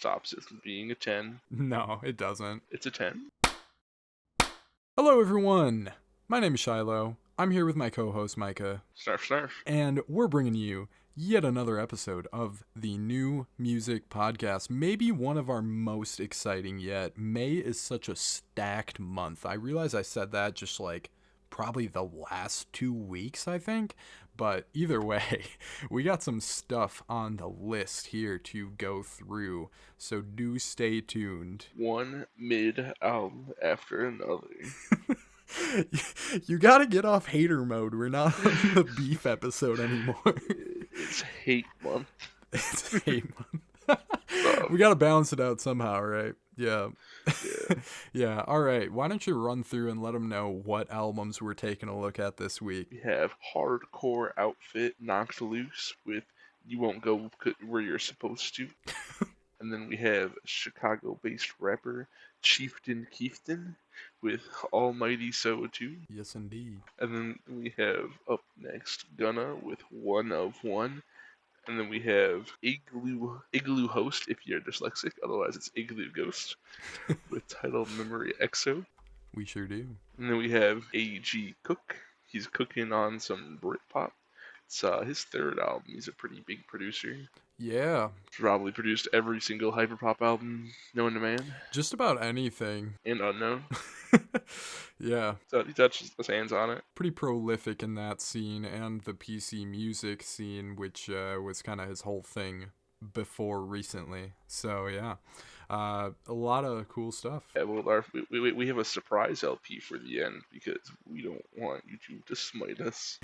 stops it from being a 10. No, it doesn't. It's a 10. Hello, everyone. My name is Shiloh. I'm here with my co-host, Micah. Snarf, snarf. And we're bringing you yet another episode of the New Music Podcast. Maybe one of our most exciting yet. May is such a stacked month. I realize I said that just like probably the last 2 weeks, I think. But either way, we got some stuff on the list here to go through. So do stay tuned. One mid-album after another. You gotta get off hater mode. We're not on the beef episode anymore. It's hate month. It's hate month. We gotta balance it out somehow, right? Yeah. Yeah. All right. Why don't you run through and let them know what albums we're taking a look at this week? We have Hardcore Outfit Knocked Loose with You Won't Go Where You're Supposed to. And then we have Chicago-based rapper Chieftain Keefton with Almighty So Too. Yes, indeed. And then we have up next Gunna with One of One. And then we have Iglooghost, if you're dyslexic. Otherwise, it's Iglooghost with Tidal Memory EXO. We sure do. And then we have A.G. Cook. He's cooking on some Britpop. It's his third album. He's a pretty big producer. Yeah. Probably produced every single hyperpop album known to man. Just about anything. And unknown. Yeah. So he touches his hands on it. Pretty prolific in that scene and the PC music scene, which was kind of his whole thing before recently. So yeah, a lot of cool stuff. Yeah, well, we have a surprise LP for the end because we don't want YouTube to smite us.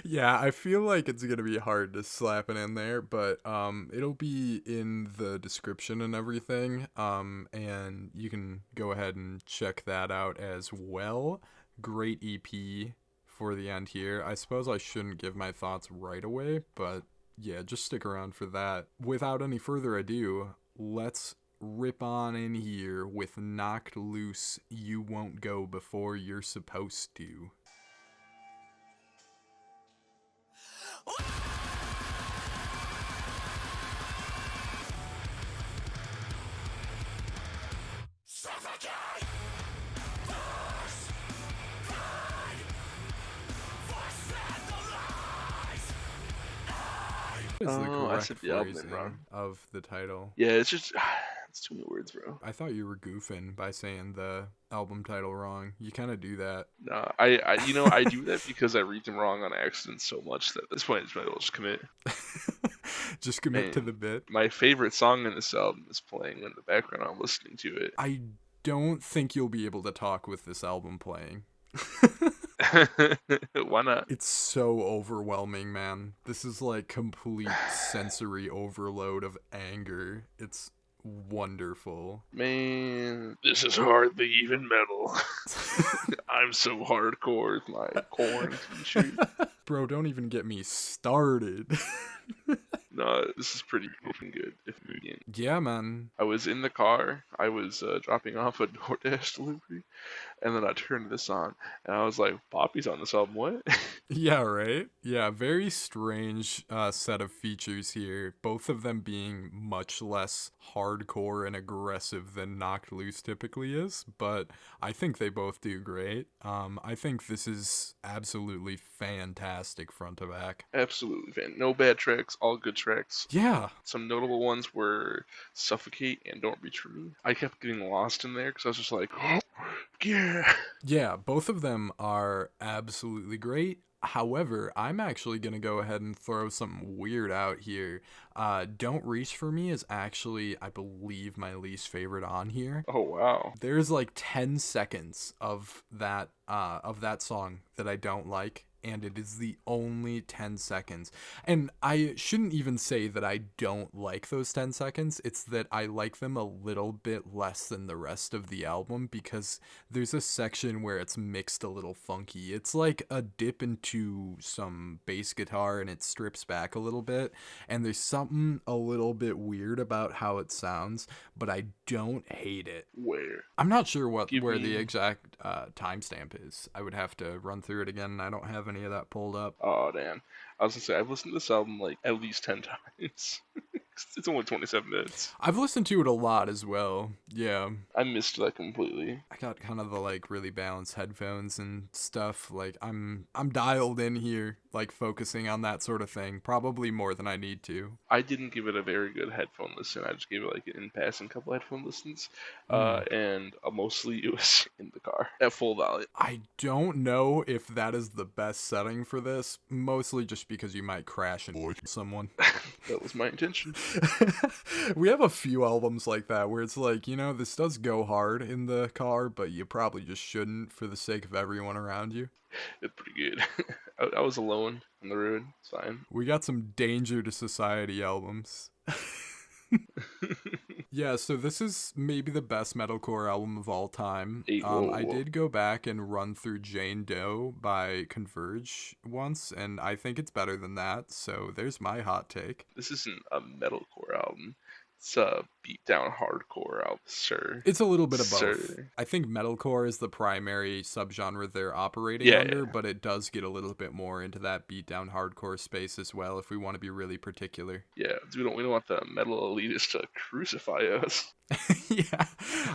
Yeah, I feel like it's gonna be hard to slap it in there, but it'll be in the description and everything. And you can go ahead and check that out as well. Great EP for the end here. I suppose I shouldn't give my thoughts right away, but yeah, just stick around for that. Without any further ado, let's rip on in here with Knocked Loose, You Won't Go Before You're Supposed to. Is the I correct said the album phrasing wrong. of the title? Yeah, it's just it's too many words, bro. I thought you were goofing by saying the album title wrong. You kind of do that. No, I do that because I read them wrong on accident so much that at this point I might as well just commit. Just commit to Man, the bit. My favorite song in this album is playing in the background. I'm listening to it. I don't think you'll be able to talk with this album playing. Why not? It's so overwhelming, man. This is like complete sensory overload of anger. It's wonderful. Man, this is hardly even metal. I'm so hardcore with my corn t-shirt. Bro, don't even get me started. No, this is pretty fucking good. If we can. Yeah, man. I was in the car. I was dropping off a DoorDash delivery, and then I turned this on, and I was like, "Poppy's on this album, what?" Yeah, right? Yeah, very strange set of features here. Both of them being much less hardcore and aggressive than Knocked Loose typically is, but I think they both do great. I think this is absolutely fantastic front to back. Absolutely, fan. No bad tracks, all good tracks. Yeah. Some notable ones were Suffocate and Don't Reach For Me. I kept getting lost in there because I was just like, oh, yeah. Yeah, both of them are absolutely great. However, I'm actually going to go ahead and throw something weird out here. Don't Reach For Me is actually, I believe, my least favorite on here. Oh, wow. There's like 10 seconds of that song that I don't like. And it is the only 10 seconds. And I shouldn't even say that I don't like those 10 seconds. It's that I like them a little bit less than the rest of the album because there's a section where it's mixed a little funky. It's like a dip into some bass guitar and it strips back a little bit. And there's something a little bit weird about how it sounds, but I don't hate it. Where? I'm not sure where the exact timestamp is. I would have to run through it again. I don't have any of that pulled up. Oh, damn. I was gonna say, I've listened to this album like at least 10 times. It's only 27 minutes. I've listened to it a lot as well. Yeah. I missed that completely. I got kind of the like really balanced headphones and stuff. Like I'm dialed in here, like focusing on that sort of thing, probably more than I need to. I didn't give it a very good headphone listen. I just gave it like an in-passing couple headphone listens, Mm. and mostly it was in the car at full volume. I don't know if that is the best setting for this, mostly just because you might crash and someone. That was my intention. We have a few albums like that where it's like, this does go hard in the car, but you probably just shouldn't for the sake of everyone around you. It's pretty good. I was alone on the road. It's fine. We got some Danger to Society albums. Yeah, so this is maybe the best metalcore album of all time. I did go back and run through Jane Doe by Converge once, and I think it's better than that, so there's my hot take. This isn't a metalcore album. It's a beatdown hardcore album, sir. It's a little bit of both. Sir. I think metalcore is the primary subgenre they're operating under, but it does get a little bit more into that beatdown hardcore space as well if we want to be really particular. Yeah, we don't want the metal elitists to crucify us. Yeah,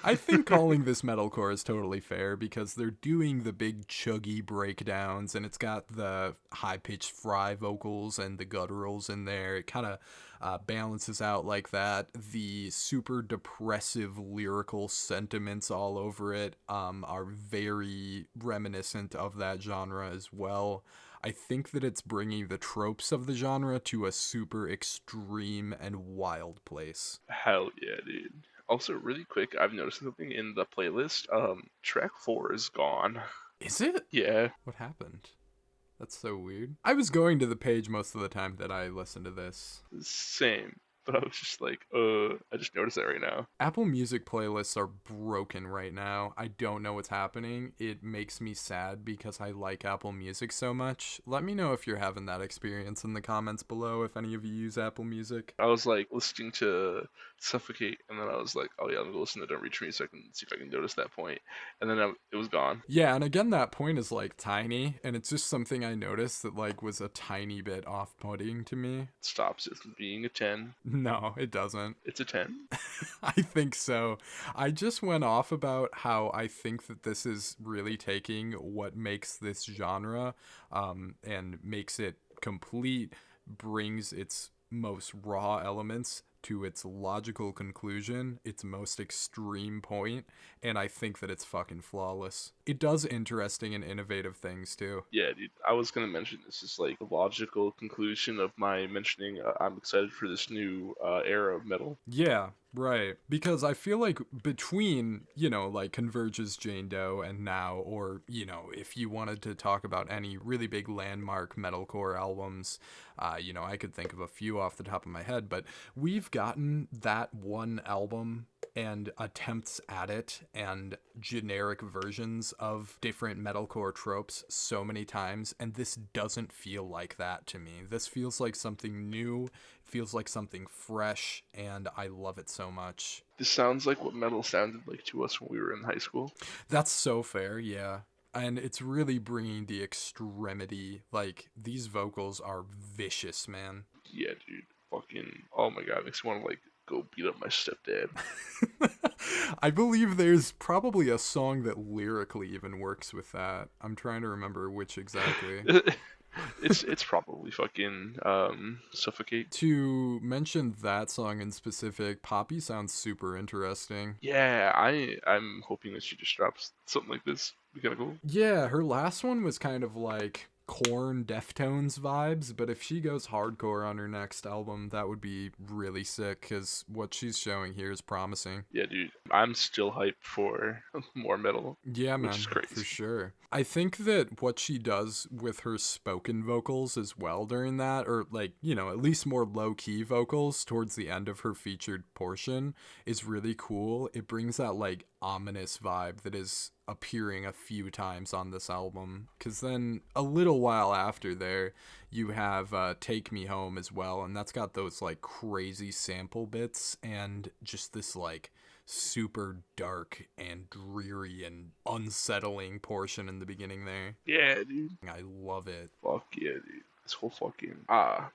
I think calling this metalcore is totally fair because they're doing the big chuggy breakdowns and it's got the high-pitched fry vocals and the gutturals in there. It kind of balances out like that. The super depressive lyrical sentiments all over it are very reminiscent of that genre as well. I think that it's bringing the tropes of the genre to a super extreme and wild place. Hell yeah, dude. Also, really quick, I've noticed something in the playlist. Track 4 is gone. Is it? Yeah. What happened? That's so weird. I was going to the page most of the time that I listened to this. Same. But I was just like, I just noticed that right now. Apple Music playlists are broken right now. I don't know what's happening. It makes me sad because I like Apple Music so much. Let me know if you're having that experience in the comments below if any of you use Apple Music. I was like listening to Suffocate, and then I was like, oh yeah, I'm gonna listen to Don't Reach Me so I can see if I can notice that point. And then it was gone. Yeah, and again, that point is like tiny, and it's just something I noticed that like was a tiny bit off-putting to me. It stops it from being a 10. No, it doesn't. It's a 10? I think so. I just went off about how I think that this is really taking what makes this genre and makes it complete, brings its most raw elements to its logical conclusion, its most extreme point, and I think that it's fucking flawless. It does interesting and innovative things too. Yeah, dude. I was gonna mention this is like the logical conclusion of my mentioning I'm excited for this new era of metal. Yeah, right. Because I feel like between, like Converge's Jane Doe and now, or, if you wanted to talk about any really big landmark metalcore albums, I could think of a few off the top of my head, but we've gotten that one album and attempts at it and generic versions of different metalcore tropes so many times, and this doesn't feel like that to me. This feels like something new, feels like something fresh, and I love it so much. This sounds like what metal sounded like to us when we were in high school. That's so fair, yeah. And it's really bringing the extremity. Like, these vocals are vicious, man. Yeah, dude. Fucking, oh my god, makes me want to, like, go beat up my stepdad. I believe there's probably a song that lyrically even works with that. I'm trying to remember which exactly. It's probably fucking Suffocate. To mention that song in specific, Poppy sounds super interesting. Yeah, I'm hoping that she just drops something like this. Be kind of cool. Yeah, her last one was kind of like Korn Deftones vibes, but if she goes hardcore on her next album, that would be really sick because what she's showing here is promising. Yeah, dude, I'm still hyped for more metal. Yeah, man, which is crazy. For sure. I think that what she does with her spoken vocals as well during that, or like, at least more low-key vocals towards the end of her featured portion is really cool. It brings that like ominous vibe that is appearing a few times on this album, because then a little while after there you have Take Me Home as well, and that's got those like crazy sample bits and just this like super dark and dreary and unsettling portion in the beginning there. Yeah, dude. I love it. Fuck yeah, dude. This whole fucking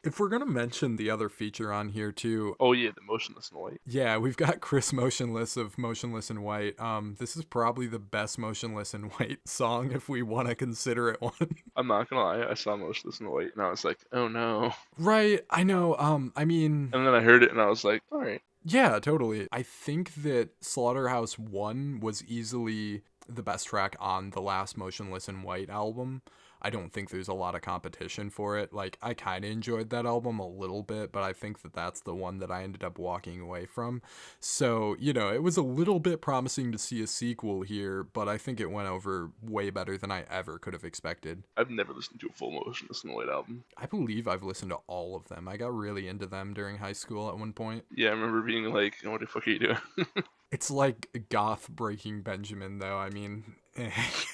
If we're gonna mention the other feature on here too, oh yeah, the Motionless in White. yeah, we've got Chris Motionless of Motionless in White. This is probably the best Motionless in White song if we want to consider it one. I'm not gonna lie, I saw Motionless in White and I was like, oh no. Right, I know. I mean, And then I heard it and I was like, all right. yeah, totally. I think that Slaughterhouse 1 was easily the best track on the last Motionless in White album. I don't think there's a lot of competition for it. Like, I kind of enjoyed that album a little bit, but I think that that's the one that I ended up walking away from. So, you know, it was a little bit promising to see a sequel here, but I think it went over way better than I ever could have expected. I've never listened to a full Motionless in White album. I believe I've listened to all of them. I got really into them during high school at one point. Yeah, I remember being like, what the fuck are you doing? It's like goth Breaking Benjamin, though. I mean,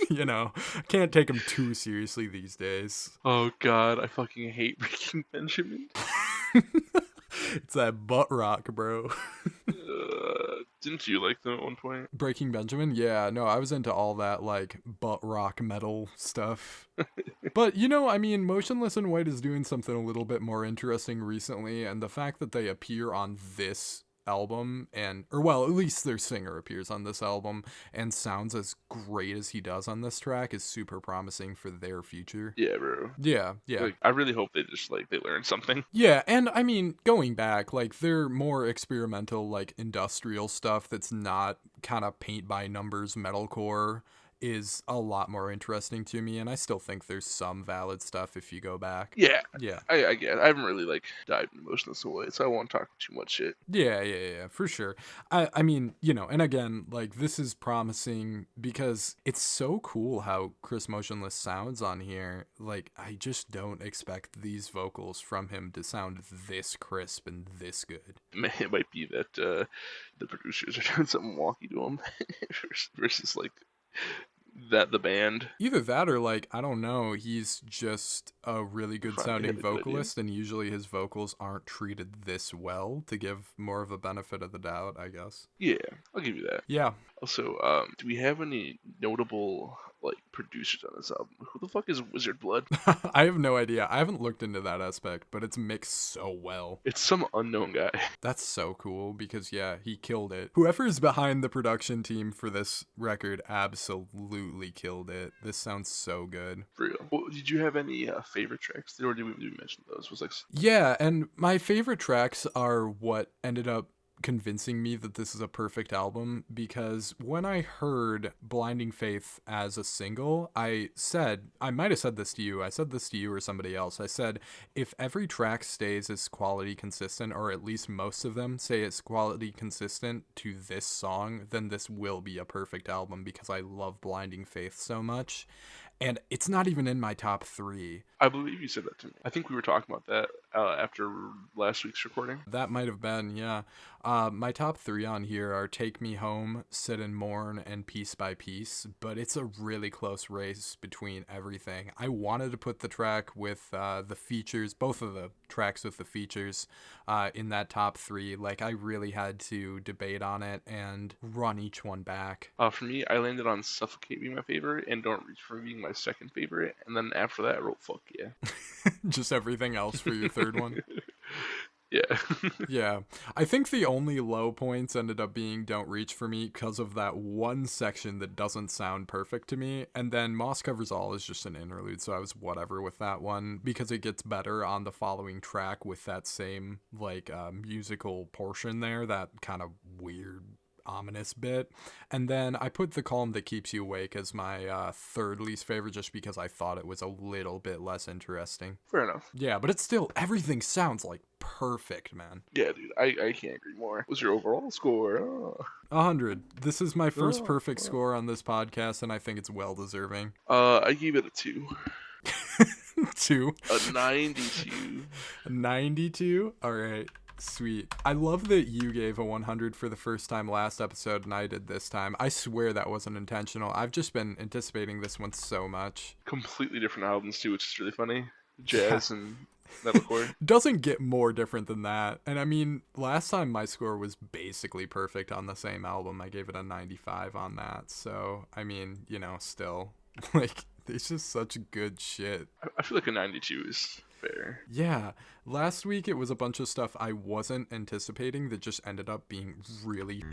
you know, can't take him too seriously these days. Oh god, I fucking hate Breaking Benjamin. It's that butt rock, bro. Didn't you like them at one point? Breaking Benjamin? Yeah, no, I was into all that, like, butt rock metal stuff. But, you know, I mean, Motionless in White is doing something a little bit more interesting recently, and the fact that they appear on this album or well, at least their singer appears on this album and sounds as great as he does on this track is super promising for their future. Yeah, bro. Yeah. Like, I really hope they just like they learn something. Yeah, and I mean, going back, like, they're more experimental, like, industrial stuff that's not kind of paint by numbers metalcore is a lot more interesting to me, and I still think there's some valid stuff if you go back. Yeah. Yeah. I get it. I haven't really like dived into Motionless in White, so I won't talk too much shit. Yeah, for sure. I mean, you know, and again, like, this is promising because it's so cool how Chris Motionless sounds on here. Like, I just don't expect these vocals from him to sound this crisp and this good. It might be that the producers are doing something wonky to him versus like that the band. Either that or, like, I don't know, he's just a really good Finally sounding had a good idea. vocalist, and usually his vocals aren't treated this well to give more of a benefit of the doubt, I guess. Yeah, I'll give you that. Yeah. Also, do we have any notable like producers on this album? Who the fuck is Wizard Blood? I have no idea. I haven't looked into that aspect, but it's mixed so well. It's some unknown guy. That's so cool because, yeah, he killed it. Whoever is behind the production team for this record absolutely killed it. This sounds so good. For real. Well, did you have any favorite tracks? Or did we mention those? Was like Yeah, and my favorite tracks are what ended up convincing me that this is a perfect album, because when I heard Blinding Faith as a single, I might have said this to you, or somebody else. I said, if every track stays as quality consistent, or at least most of them say it's quality consistent to this song, then this will be a perfect album, because I love Blinding Faith so much. And it's not even in my top 3. I believe you said that to me. I think we were talking about that after last week's recording. That might have been, yeah. My top 3 on here are Take Me Home, Sit and Mourn, and Piece by Piece, but it's a really close race between everything. I wanted to put the track with the features, both of the tracks with the features, in that top 3. Like, I really had to debate on it and run each one back. For me, I landed on Suffocate being my favorite and Don't Reach for being my second favorite, and then after that I wrote Fuck Yeah. Just everything else for your third one? Yeah. Yeah. I think the only low points ended up being Don't Reach for me because of that one section that doesn't sound perfect to me. And then Moss Covers All is just an interlude, so I was whatever with that one because it gets better on the following track with that same, like, musical portion there, that kind of weird, ominous bit. And then I put The Calm That Keeps You Awake as my third least favorite just because I thought it was a little bit less interesting. Fair enough. Yeah, but it's still, everything sounds like perfect, man. Yeah, dude, I can't agree more. What's your overall score? 100. This is my first perfect score on this podcast, and I think it's well deserving. I gave it a 2. 2. A 92. 92? Alright. Sweet. I love that you gave a 100 for the first time last episode and I did this time. I swear that wasn't intentional. I've just been anticipating this one so much. Completely different albums too, which is really funny. Jazz and metalcore. Doesn't get more different than that. And I mean, last time my score was basically perfect on the same album. I gave it a 95 on that. So, I mean, you know, still, like, it's just such good shit. I feel like a 92 is Fair. Yeah, last week it was a bunch of stuff I wasn't anticipating that just ended up being really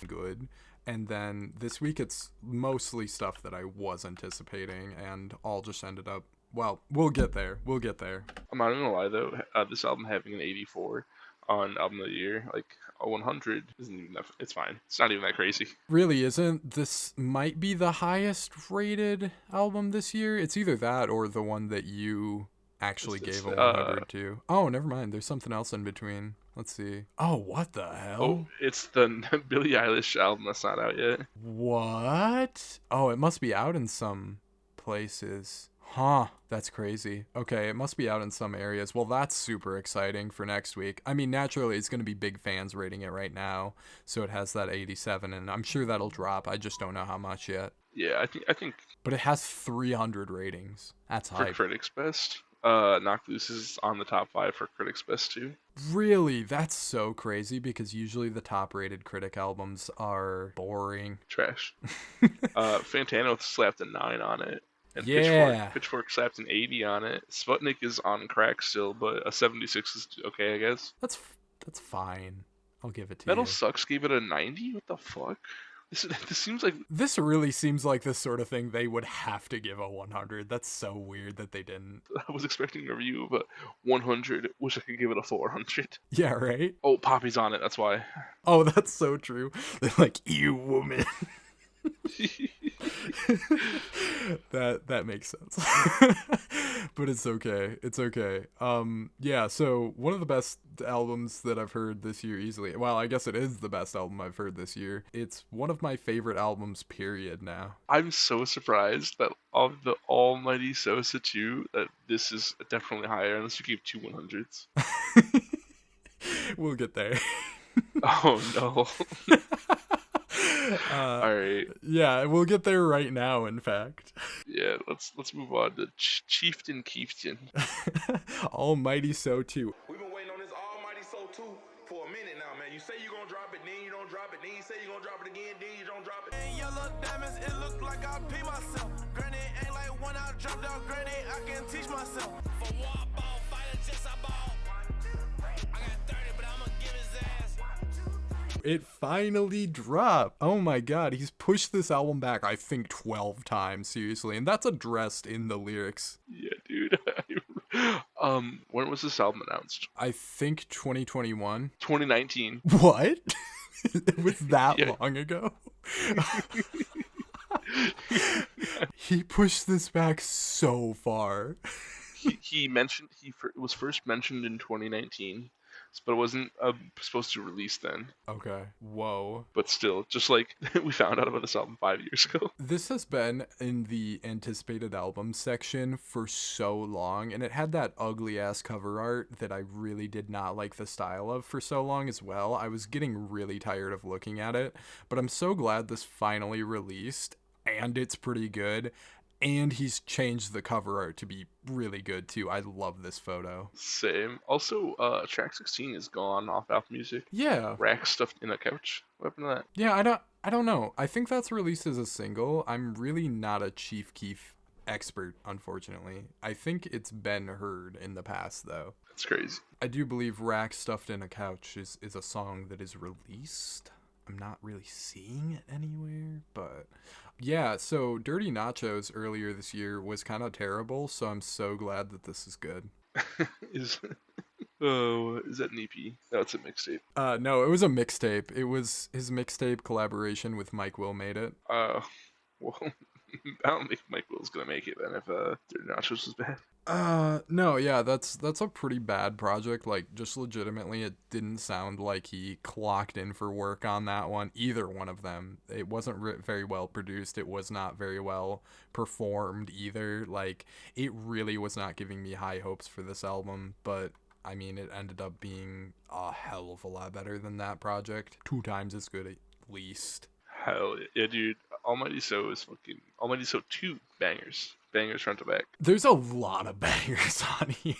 good. And then this week it's mostly stuff that I was anticipating and all just ended up, well, we'll get there. We'll get there. I'm not gonna lie though, this album having an 84 on album of the year, like a 100 isn't even that. It's fine. It's not even that crazy. Really isn't. This might be the highest rated album this year. It's either that or the one that you actually gave a 100 to. Oh, never mind. There's something else in between. Let's see. Oh, what the hell? Oh, it's the Billie Eilish album that's not out yet. What? Oh, it must be out in some places. Huh, that's crazy. Okay, it must be out in some areas. Well, that's super exciting for next week. I mean, naturally, it's going to be big fans rating it right now, so it has that 87, and I'm sure that'll drop. I just don't know how much yet. Yeah, I think. But it has 300 ratings. That's for hype. Critics Best. Knock Loose is on the top 5 for Critics Best too. Really? That's so crazy because usually the top rated critic albums are boring. Trash. Fantano slapped a 9 on it. And Yeah. Pitchfork slapped an 80 on it. Sputnik is on crack still, but a 76 is okay, I guess. That's fine. I'll give it to Metal you. Sucks gave it a 90? What the fuck? This seems like... This really seems like the sort of thing they would have to give a 100. That's so weird that they didn't. I was expecting a review of a 100. Wish I could give it a 400. Yeah, right? Oh, Poppy's on it, that's why. Oh, that's so true. They're like, you woman. that makes sense. But it's okay. It's okay. Yeah, so one of the best albums that I've heard this year easily. Well, I guess it is the best album I've heard this year. It's one of my favorite albums, period, now. I'm so surprised that of the almighty Sosa 2, that this is definitely higher, unless you gave 2 100s. We'll get there. Oh, no. All right. Yeah, we'll get there right now, in fact. Yeah, let's move on to Chieftain Keefton. Almighty So 2. We've been waiting on this Almighty So 2 for a minute now, man. You say you're gonna drop it, then you don't drop it, then you say you're gonna drop it again, then you don't drop it. And yellow diamonds, it look like I pee myself. Granny ain't like when I dropped out, granny, I can teach myself. For war ball, fighter, just I ball. I got 30, but I'ma give his ass. It finally dropped. Oh my god, he's pushed this album back, I think, 12 times, seriously. And that's addressed in the lyrics. Yeah, dude. When was this album announced? I think 2021. 2019. What? It was that Yeah. long ago? He pushed this back so far. He mentioned it was first mentioned in 2019, but it wasn't supposed to release then. Okay. Whoa. But still, just like we found out about this album 5 years ago. This has been in the anticipated album section for so long, and it had that ugly ass cover art that I really did not like the style of for so long as well. I was getting really tired of looking at it, but I'm so glad this finally released, and it's pretty good. And he's changed the cover art to be really good too. I love this photo. Same. Also, track 16 is gone off Apple Music. Yeah. Rack stuffed in a couch. What happened to that? Yeah, I don't know. I think that's released as a single. I'm really not a Chief Keef expert, unfortunately. I think it's been heard in the past though. That's crazy. I do believe Rack Stuffed in a Couch is a song that is released. I'm not really seeing it anywhere, but yeah, so Dirty Nachos earlier this year was kind of terrible, so I'm so glad that this is good. is that an EP? No, it's a mixtape. No, it was a mixtape. It was his mixtape collaboration with Mike Will made it. Well, I don't think Mike Will's gonna make it then if Dirty Nachos was bad. No, yeah, that's a pretty bad project. Like, just legitimately, it didn't sound like he clocked in for work on that one. Either one of them. It wasn't very well produced. It was not very well performed either. Like, it really was not giving me high hopes for this album, but I mean, it ended up being a hell of a lot better than that project. 2 times as good at least. Hell yeah, dude. Almighty So is fucking... Almighty So 2 bangers. Bangers front to back. There's a lot of bangers on here.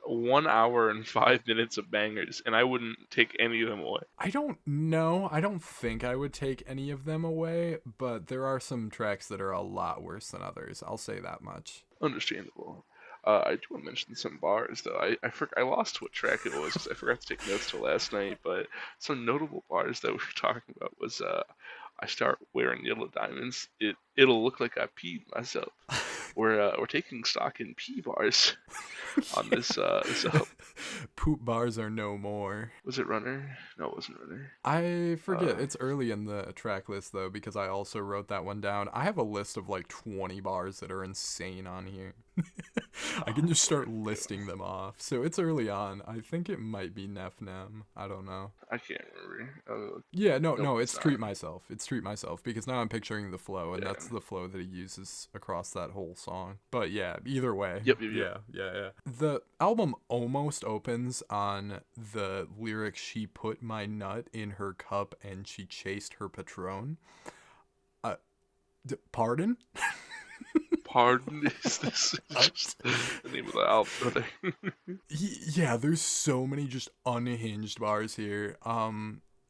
1 hour and 5 minutes of bangers, and I wouldn't take any of them away. I don't know. I don't think I would take any of them away, but there are some tracks that are a lot worse than others. I'll say that much. Understandable. I do want to mention some bars though. I lost what track it was because I forgot to take notes till last night. But some notable bars that we were talking about was I start wearing yellow diamonds. It'll look like I peed myself. We're taking stock in pee bars on this album. Poop bars are no more. Was it Runner? No, it wasn't Runner. I forget. It's early in the track list though, because I also wrote that one down. I have a list of like 20 bars that are insane on here. I can just start listing them off. So it's early on. I think it might be Nef Nem. I don't know. I can't remember. Yeah, no, Nope, it's it's Treat Myself. It's Treat Myself, because now I'm picturing the flow, and Yeah. that's the flow that he uses across that whole song. But yeah, either way. Yep. Yeah. The album almost opens on the lyric, "She put my nut in her cup and she chased her patron." Pardon? Pardon is this just the name of the album, brother? Yeah, there's so many just unhinged bars here.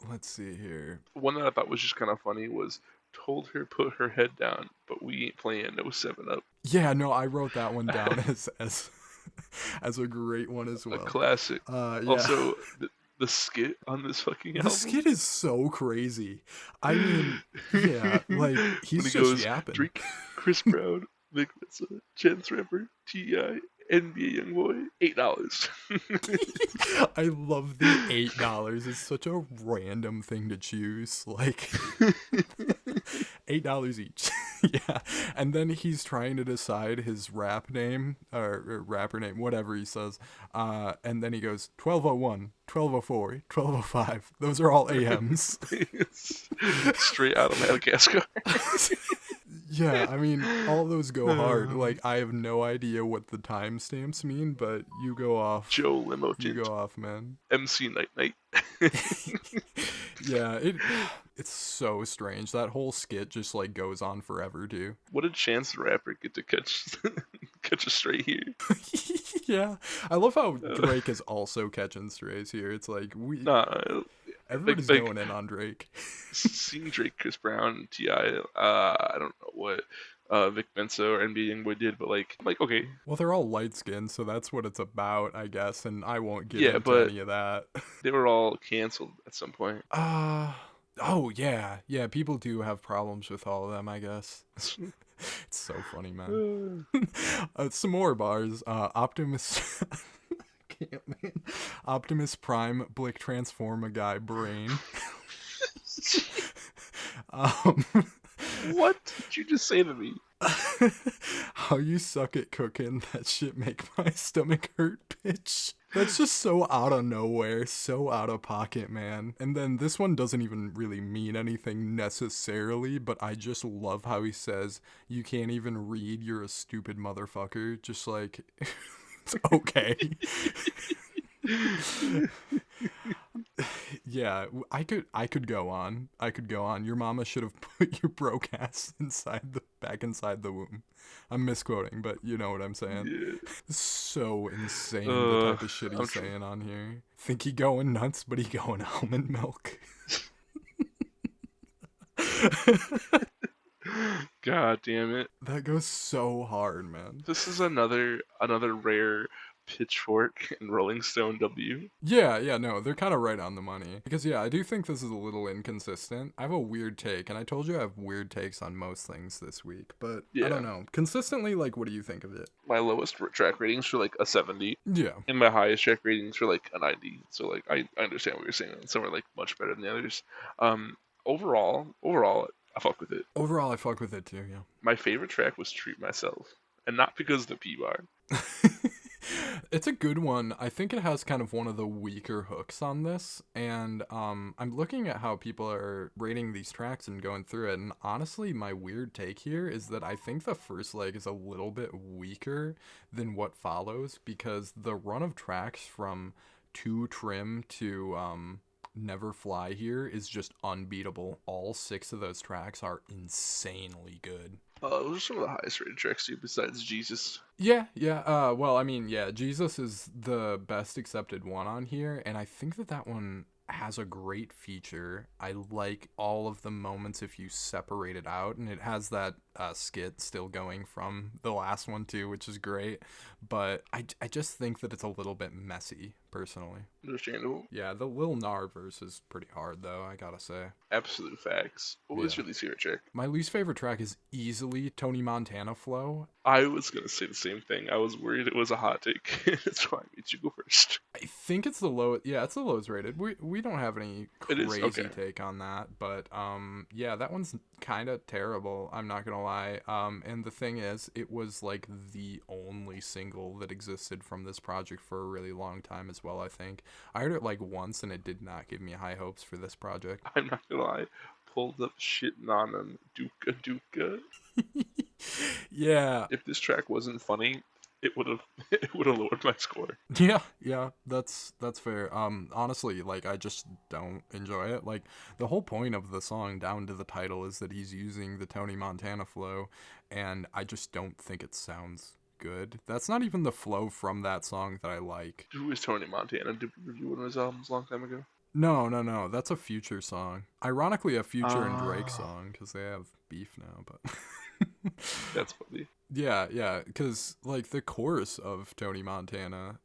Let's see here. One that I thought was just kind of funny was told her put her head down, but we ain't playing no 7-Up. Yeah, no, I wrote that one down as as a great one as A well. classic. Yeah. Also, the skit on this fucking album. The skit is so crazy. I mean, yeah, like he's when he just goes, yapping. Drake, Chris Brown, Vic Mensa, Chance Rapper, T.I., NBA Youngboy, $8. I love the $8. It's such a random thing to choose. Like $8 each. Yeah. And then he's trying to decide his rap name or rapper name, whatever he says. And then he goes 1201, 1204, 1205. Those are all AMs. Straight out of Madagascar. Yeah, I mean, all those go hard. Like, I have no idea what the timestamps mean, but you go off. Joe Limo You Tint, go off, man. MC Night Night. Yeah, it's so strange. That whole skit just like goes on forever, too. What did Chance the Rapper get to catch a straight here? Yeah, I love how Drake is also catching strays here. It's like everybody's like- going in on Drake. Seeing Drake, Chris Brown, T.I., I don't know what Vic Mensa or NBA Youngboy did, but like, I'm like, okay, Well, they're all light skinned, so that's what it's about, I guess. And I won't get Yeah, into but- any of that. they were all canceled at some point. Oh yeah, people do have problems with all of them, I guess. It's so funny, man. Some more bars. Optimus can't, man. Optimus Prime Blick Transform a Guy Brain. What did you just say to me? How you suck at cooking, that shit make my stomach hurt, bitch. That's just so out of nowhere, so out of pocket, man. And then this one doesn't even really mean anything necessarily, but I just love how he says, "You can't even read, you're a stupid motherfucker." Just like, it's okay. Yeah, I could go on. Your mama should have put your broke ass back inside the womb. I'm misquoting, but you know what I'm saying. Yeah. So insane the type of shit he's I'm saying on here. Think he going nuts, but he going almond milk. God damn it! That goes so hard, man. This is another rare Pitchfork and Rolling Stone W. Yeah, no, they're kind of right on the money. Because, yeah, I do think this is a little inconsistent. I have a weird take, and I told you I have weird takes on most things this week, but Yeah. I don't know. Consistently, like, what do you think of it? My lowest track ratings for like a 70, Yeah. and my highest track ratings for like a 90. So like I understand what you're saying. Some are like much better than the others. Overall, I fuck with it. Overall, I fuck with it too, yeah. My favorite track was Treat Myself, and not because of the P bar. It's a good one. I think it has kind of one of the weaker hooks on this, and I'm looking at how people are rating these tracks and going through it, and honestly, my weird take here is that I think the first leg is a little bit weaker than what follows, because the run of tracks from Too Trim to Never Fly here is just unbeatable. All 6 of those tracks are insanely good. Those are some of the highest rated tracks too, besides Jesus. Yeah. Well, I mean, yeah, Jesus is the best accepted one on here, and I think that one has a great feature. I like all of the moments if you separate it out, and it has that skit still going from the last one too, which is great. But I just think that it's a little bit messy, personally. Understandable. Yeah, the Lil Nar verse is pretty hard, though, I gotta say. Absolute facts. What was Yeah. your least favorite track? My least favorite track is easily Tony Montana Flow. I was gonna say the same thing. I was worried it was a hot take. That's why I made you go first. I think it's the lowest. Yeah, it's the lowest rated. We don't have any It is? crazy Okay. take on that, but yeah, that one's kind of terrible. I'm not gonna lie. And the thing is, it was like the only single that existed from this project for a really long time as well. I think I heard it like once, and it did not give me high hopes for this project. I'm not gonna lie. Pulled up shitting on him. Duka. Yeah, If this track wasn't funny, it would have it would have lowered my score. yeah, that's fair. Honestly, like I just don't enjoy it. Like the whole point of the song, down to the title, is that he's using the Tony Montana flow, and I just don't think it sounds good. That's not even the flow from that song that I like. Who is Tony Montana? Did we review one of his albums a long time ago? No, that's a Future song. Ironically, a Future and Drake Ah. song, because they have beef now, but That's funny. yeah, because like the chorus of Tony Montana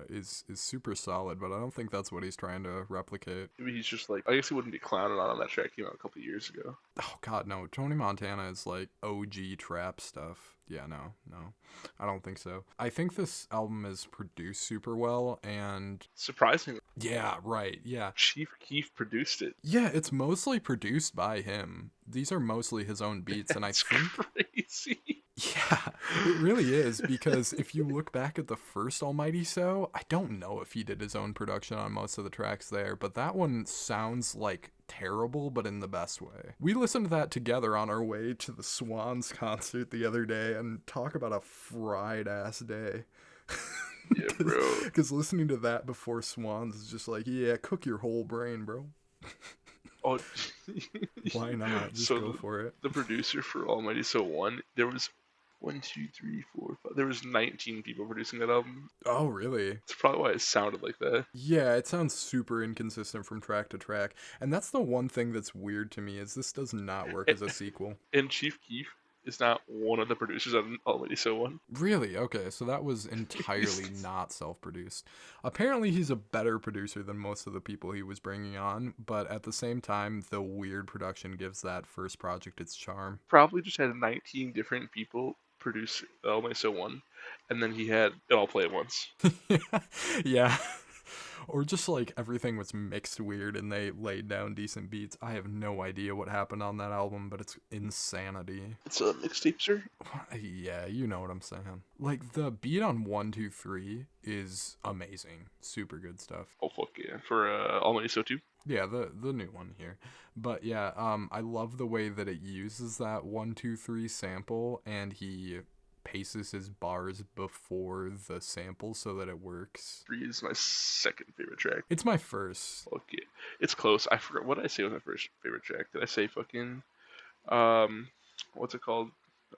is super solid, but I don't think that's what he's trying to replicate. Maybe he's just like, I guess he wouldn't be clowning on that track came out a couple years ago. Oh god, no. Tony Montana is like OG trap stuff. Yeah, no, I don't think so. I think this album is produced super well, and Surprisingly, yeah, right, yeah. Chief Keef produced it. Yeah, it's mostly produced by him. These are mostly his own beats, and I That's think crazy. yeah, it really is, because if you look back at the first Almighty So, I don't know if he did his own production on most of the tracks there, but that one sounds like terrible, but in the best way. We listened to that together on our way to the Swans concert the other day, and talk about a fried ass day. Yeah, bro. Because listening to that before Swans is just like, yeah, cook your whole brain, bro. Oh, Why not? Just So go for it. the producer for Almighty So 1, there was 1, 2, 3, 4, 5. There was 19 people producing that album. Oh, really? That's probably why it sounded like that. Yeah, it sounds super inconsistent from track to track. And that's the one thing that's weird to me, is this does not work as a sequel. And Chief Keef is not one of the producers on Almighty So 1. Really? Okay, so that was entirely not self-produced. Apparently he's a better producer than most of the people he was bringing on, but at the same time, the weird production gives that first project its charm. Probably just had 19 different people produce Almighty So 1, and then he had it all play at once. Yeah. Or just like everything was mixed weird and they laid down decent beats. I have no idea what happened on that album, but it's insanity. It's a mixtape, sir. Yeah, you know what I'm saying. Like the beat on 1, 2, 3 is amazing. Super good stuff. Oh, fuck yeah. For Almighty So 2. Yeah, the new one here. But yeah, I love the way that it uses that 1, 2, 3 sample, and he paces his bars before the sample so that it works. 3 is my second favorite track. It's my first. Okay. It's close. I forgot what did I say was my first favorite track. Did I say fucking what's it called?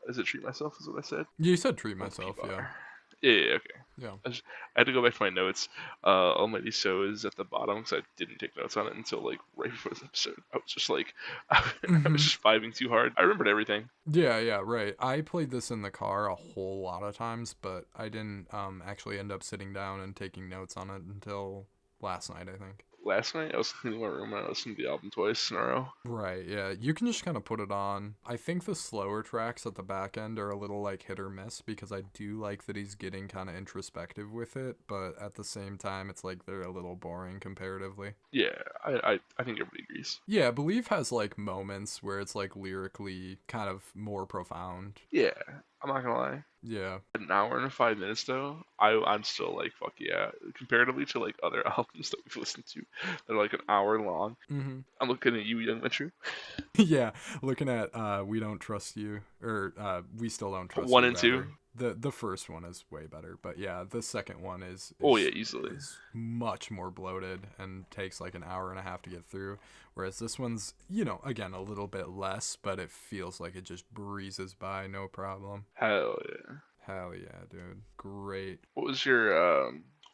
Is it Treat Myself is what I said? You said Treat Myself, yeah. P-bar. Yeah, okay. Yeah. I had to go back to my notes. Almighty So is at the bottom because I didn't take notes on it until like right before this episode. I was just like, I was just vibing too hard. I remembered everything. Yeah, right. I played this in the car a whole lot of times, but I didn't actually end up sitting down and taking notes on it until last night, I think. Last night I was cleaning my room and I listened to the album twice in a row. Right, yeah. You can just kind of put it on. I think the slower tracks at the back end are a little like hit or miss, because I do like that he's getting kind of introspective with it, but at the same time it's like they're a little boring comparatively. Yeah, I think everybody agrees. Yeah, Believe has like moments where it's like lyrically kind of more profound. Yeah, I'm not gonna lie. Yeah. An hour and 5 minutes though, I'm still like, fuck yeah. Comparatively to like other albums that we've listened to that are like an hour long. Mm-hmm. I'm looking at you, Young Metro. Yeah, looking at We Don't Trust You, or We Still Don't Trust You. 1 and 2. rather. The first one is way better, but yeah, the second one is Oh yeah, easily. is much more bloated and takes like an hour and a half to get through, whereas this one's, you know, again, a little bit less, but it feels like it just breezes by no problem. Hell yeah. Hell yeah, dude. Great. What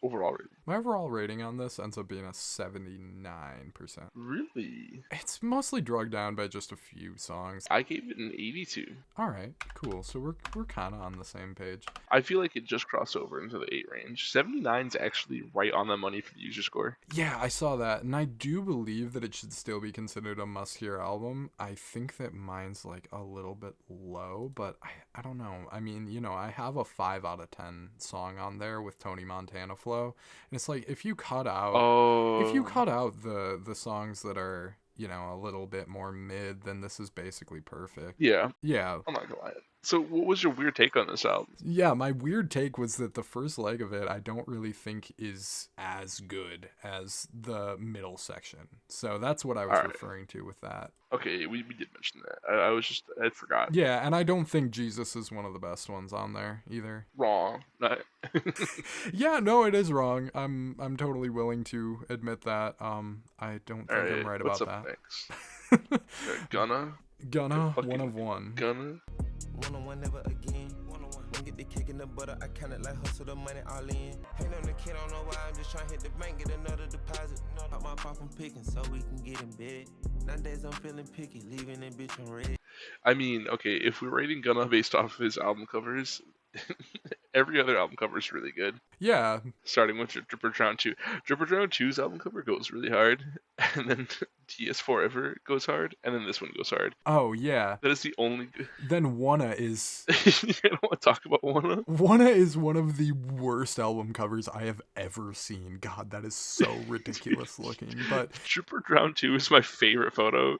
overall rating? My overall rating on this ends up being a 79%. Really? It's mostly drugged down by just a few songs. I gave it an 82. All right, cool. So we're kind of on the same page. I feel like it just crossed over into the 8 range. 79 is actually right on the money for the user score. Yeah, I saw that, and I do believe that it should still be considered a must-hear album. I think that mine's like a little bit low, but I don't know. I mean, you know, I have a 5 out of 10 song on there with Tony Montana flow, and it's like if you cut out the songs that are, you know, a little bit more mid, then this is basically perfect. Yeah. Yeah. I'm not gonna lie. So what was your weird take on this album? Yeah, my weird take was that the first leg of it I don't really think is as good as the middle section. So that's what I was referring to with that. Okay, we did mention that. I forgot. Yeah, and I don't think Jesus is one of the best ones on there either. Wrong. Yeah, no, it is wrong. I'm totally willing to admit that. I don't think I'm right what's about up that. Next? Gunna, 1 of 1. Gunna. 1-on-1 never again. 1-on-1. Don't get the cake in the butter. I kinda like hustle the money all in. Ain't on the kid, don't know why. I'm just trying to hit the bank, get another deposit. Pop my pop from picking so we can get in bed. Nowadays I'm feeling picky, leaving that bitch on red. I mean, okay, if we're rating Gunna based off of his album covers, every other album cover is really good. Yeah. Starting with Dripper Drown 2. Dripper Drown 2's album cover goes really hard, and then DS Forever goes hard, and then this one goes hard. Oh, yeah. That is the only good. Then Wanna is... You don't want to talk about Wanna? Wanna is one of the worst album covers I have ever seen. God, that is so ridiculous looking. But Dripper Drown 2 is my favorite photo.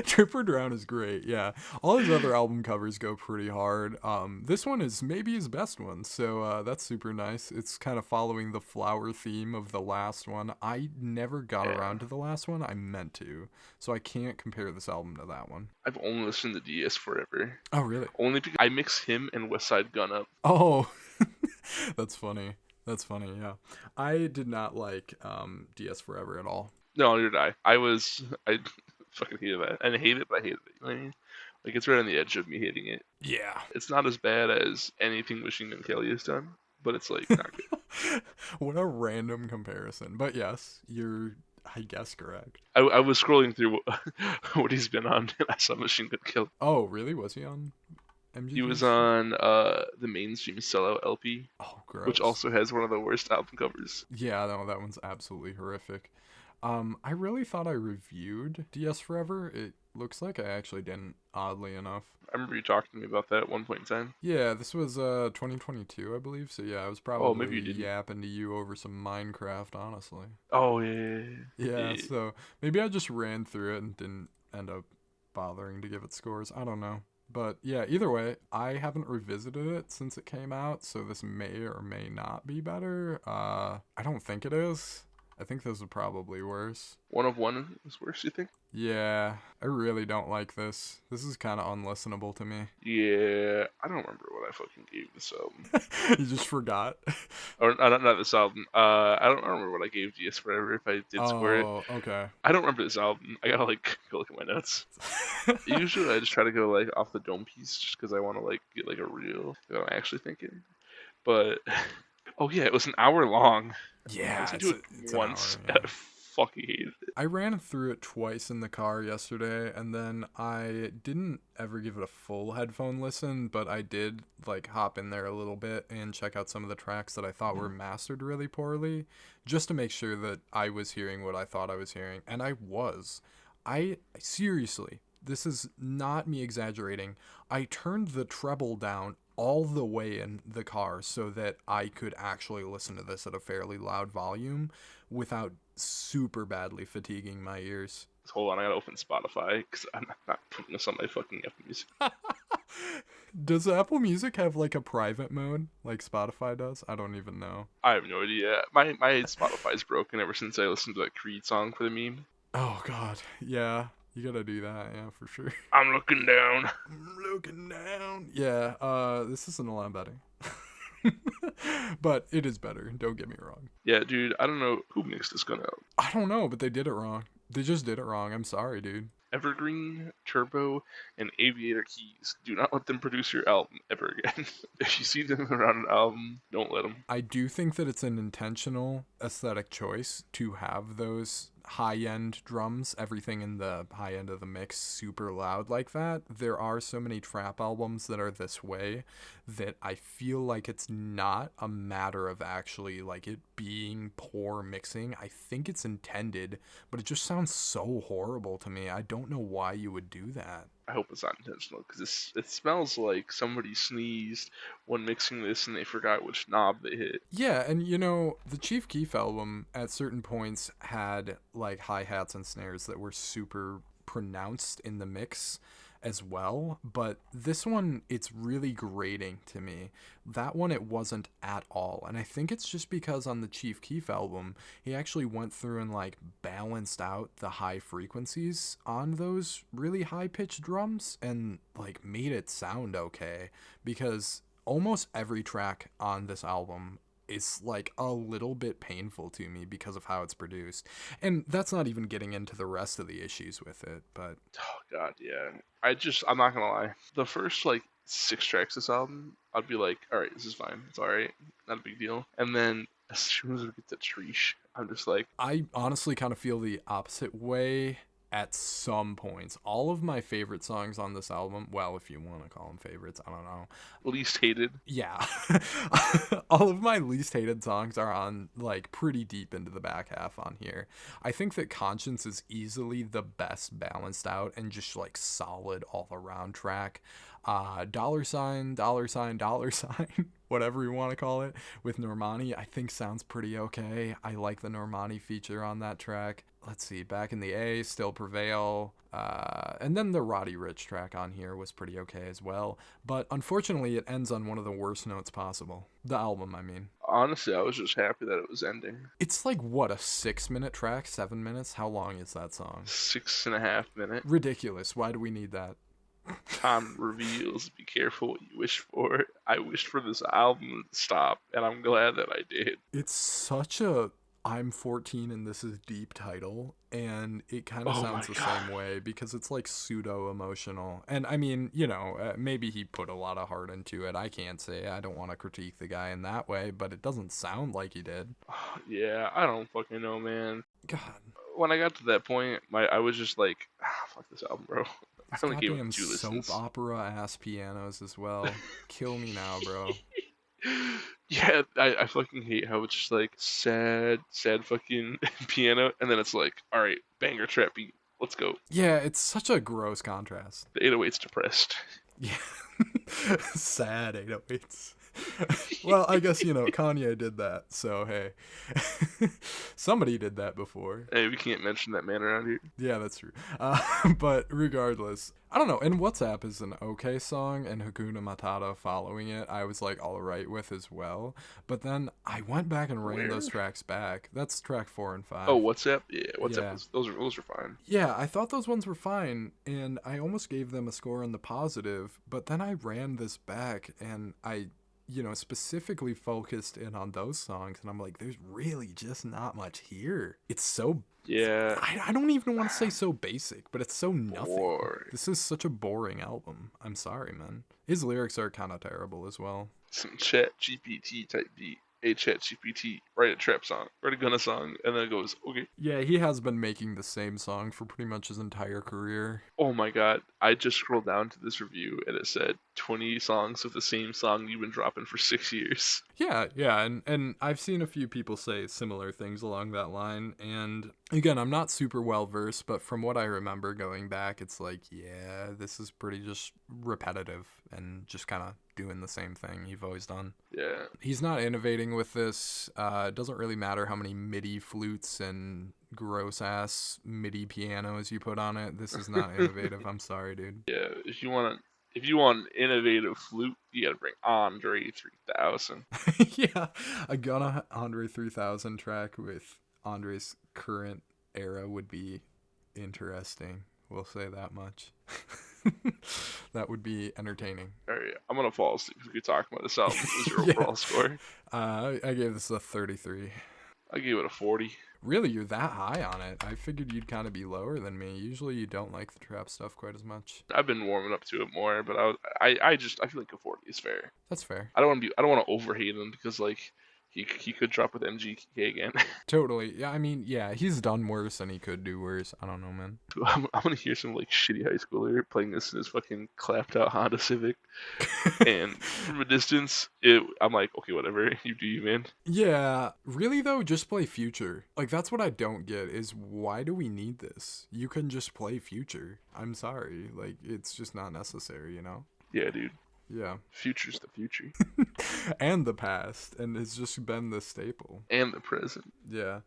Tripper Drown is great, yeah. All his other album covers go pretty hard. This one is maybe his best one, so that's super nice. It's kind of following the flower theme of the last one. I never got around to the last one. I meant to, so I can't compare this album to that one. I've only listened to DS Forever. Oh, really? Only because I mix him and Westside Gun up. Oh, that's funny. That's funny, yeah. I did not like DS Forever at all. No, neither did I. I fucking hated that. And I hate it, but I hated it. You know what I mean? Like, it's right on the edge of me hating it. Yeah. It's not as bad as anything Machine Gun Kelly has done, but it's, like, not good. What a random comparison. But yes, you're, I guess, correct. I was scrolling through what he's been on, and I saw Machine Gun Kelly. Oh, really? Was he on MGK? He was on the Mainstream Sellout LP. Oh, gross. Which also has one of the worst album covers. Yeah, no, that one's absolutely horrific. I really thought I reviewed DS Forever. It looks like I actually didn't, oddly enough. I remember you talking to me about that at one point in time. Yeah, this was 2022, I believe. So yeah, I was probably maybe you didn't. yapping to you over some Minecraft, honestly. Oh, yeah. Yeah, so maybe I just ran through it and didn't end up bothering to give it scores. I don't know. But yeah, either way, I haven't revisited it since it came out, so this may or may not be better. I don't think it is. I think this is probably worse. 1 of 1 is worse, you think? Yeah, I really don't like this. This is kind of unlistenable to me. Yeah, I don't remember what I fucking gave this album. You just forgot? Or not this album. I don't remember what I gave DS Forever if I did score it. Oh, okay. I don't remember this album. I gotta go look at my notes. Usually I just try to go like off the dome piece just because I want to like get like a real what I'm actually thinking. But oh yeah, it was an hour long. Yeah, I do it once. An hour, yeah. I fucking hated it. I ran through it twice in the car yesterday, and then I didn't ever give it a full headphone listen, but I did like hop in there a little bit and check out some of the tracks that I thought were mastered really poorly, just to make sure that I was hearing what I thought I was hearing, and I was. I seriously, this is not me exaggerating. I turned the treble down all the way in the car so that I could actually listen to this at a fairly loud volume without super badly fatiguing my ears. Hold on, I gotta open Spotify because I'm not putting this on my fucking Apple Music. Does Apple Music have like a private mode like Spotify does? I don't even know. I have no idea. My Spotify's broken ever since I listened to that Creed song for the meme. Oh god, yeah. You gotta do that, yeah, for sure. I'm looking down. I'm looking down. Yeah, this isn't a lot better. But it is better, don't get me wrong. Yeah, dude, I don't know who mixed this Gunna out. I don't know, but they did it wrong. They just did it wrong. I'm sorry, dude. Evergreen, Turbo, and Aviator keys. Do not let them produce your album ever again. If you see them around an album, don't let them. I do think that it's an intentional aesthetic choice to have those high-end drums, everything in the high end of the mix super loud like that. There are so many trap albums that are this way that I feel like it's not a matter of actually like it being poor mixing. I think it's intended, but it just sounds so horrible to me. I don't know why you would do that. I hope it's not intentional because it smells like somebody sneezed when mixing this and they forgot which knob they hit. Yeah, and you know, the Chief Keef album at certain points had like hi-hats and snares that were super pronounced in the mix as well, but this one, it's really grating to me. That one, it wasn't at all, and I think it's just because on the Chief Keef album, he actually went through and like balanced out the high frequencies on those really high-pitched drums and like made it sound okay, because almost every track on this album is like a little bit painful to me because of how it's produced. And that's not even getting into the rest of the issues with it, but Oh god, yeah. I'm not gonna lie. The first like 6 tracks of this album, I'd be like, alright, this is fine. It's alright. Not a big deal. And then as soon as we get to Treesh, I'm just like, I honestly kind of feel the opposite way at some points. All of my favorite songs on this album, well, if you want to call them favorites, I don't know. least hated. Yeah. All of my least hated songs are on like pretty deep into the back half on here. I think that Conscience is easily the best balanced out and just like solid all around track. Dollar sign, whatever you want to call it, with Normani, I think sounds pretty okay. I like the Normani feature on that track. Let's see, Back in the A, Still Prevail, and then the Roddy Ricch track on here was pretty okay as well. But unfortunately, it ends on one of the worst notes possible. The album, I mean. Honestly, I was just happy that it was ending. It's like, what, a 6-minute track? 7 minutes? How long is that song? 6.5 minutes. Ridiculous. Why do we need that? Time reveals, be careful what you wish for. I wished for this album to stop, and I'm glad that I did. It's such a I'm 14 and this is deep title, and it kind of sounds the same way because it's like pseudo emotional. And I mean, you know, maybe he put a lot of heart into it. I can't say. I don't want to critique the guy in that way, but it doesn't sound like he did. Yeah, I don't fucking know, man. God. When I got to that point, I was just like, fuck this album, bro. I only gave it Goddamn 2 soap listens. opera ass pianos as well. Kill me now, bro. Yeah, I fucking hate how it's just like sad fucking piano, and then it's like, alright, banger trap beat, let's go. Yeah, it's such a gross contrast. The 808's depressed. Yeah. Sad 808s. Well, I guess, you know, Kanye did that, so hey. Somebody did that before. Hey, we can't mention that man around here. Yeah, that's true. But regardless, I don't know. And WhatsApp is an okay song, and Hakuna Matata following it, I was like all right with as well. But then I went back and ran those tracks back. That's track 4 and 5. Oh, WhatsApp? Yeah, WhatsApp. Yeah. Those are fine. Yeah, I thought those ones were fine, and I almost gave them a score in the positive. But then I ran this back, and I, you know, specifically focused in on those songs, and I'm like, there's really just not much here. It's so, Yeah. I don't even want to say so basic, but it's so nothing. Boring. This is such a boring album. I'm sorry, man. His lyrics are kind of terrible as well. Some Chat GPT type beat. Hey, Chat GPT, write a trap song, write a Gunna song, and then it goes, okay. Yeah, he has been making the same song for pretty much his entire career. Oh my god, I just scrolled down to this review and it said 20 songs of the same song you've been dropping for 6 years. Yeah, and I've seen a few people say similar things along that line, and again, I'm not super well versed, but from what I remember going back, it's like, yeah, this is pretty just repetitive and just kind of doing the same thing you've always done. Yeah. He's not innovating with this. It doesn't really matter how many MIDI flutes and gross ass MIDI pianos you put on it. This is not innovative. I'm sorry, dude. Yeah, if you want an innovative flute, you gotta bring Andre 3000. Yeah, a Gunna Andre 3000 track with Andre's current era would be interesting. We'll say that much. That would be entertaining. Alright, I'm gonna fall asleep if we could talk about this album. What was your Yeah. overall score? I gave this a 33. I gave it a 40. Really, you're that high on it? I figured you'd kind of be lower than me. Usually you don't like the trap stuff quite as much. I've been warming up to it more, but I feel like a 40 is fair. That's fair. I don't want to overhate him because like he could drop with MGK again. Totally. Yeah, I mean, yeah, he's done worse and he could do worse. I don't know, man. I'm gonna hear some like shitty high schooler playing this in his fucking clapped out Honda Civic, and from a distance, I'm like, okay, whatever, you do you, man. Yeah, really though, just play Future. Like, that's what I don't get is why do we need this? You can just play Future. I'm sorry. Like, it's just not necessary, you know? Yeah, dude. Yeah. Future's the future. And the past, and it's just been the staple. And the present. Yeah.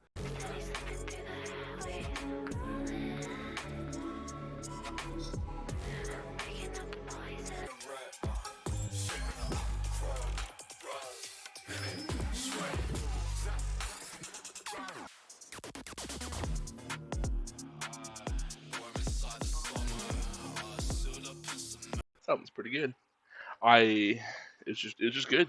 This album's pretty good. It's just good.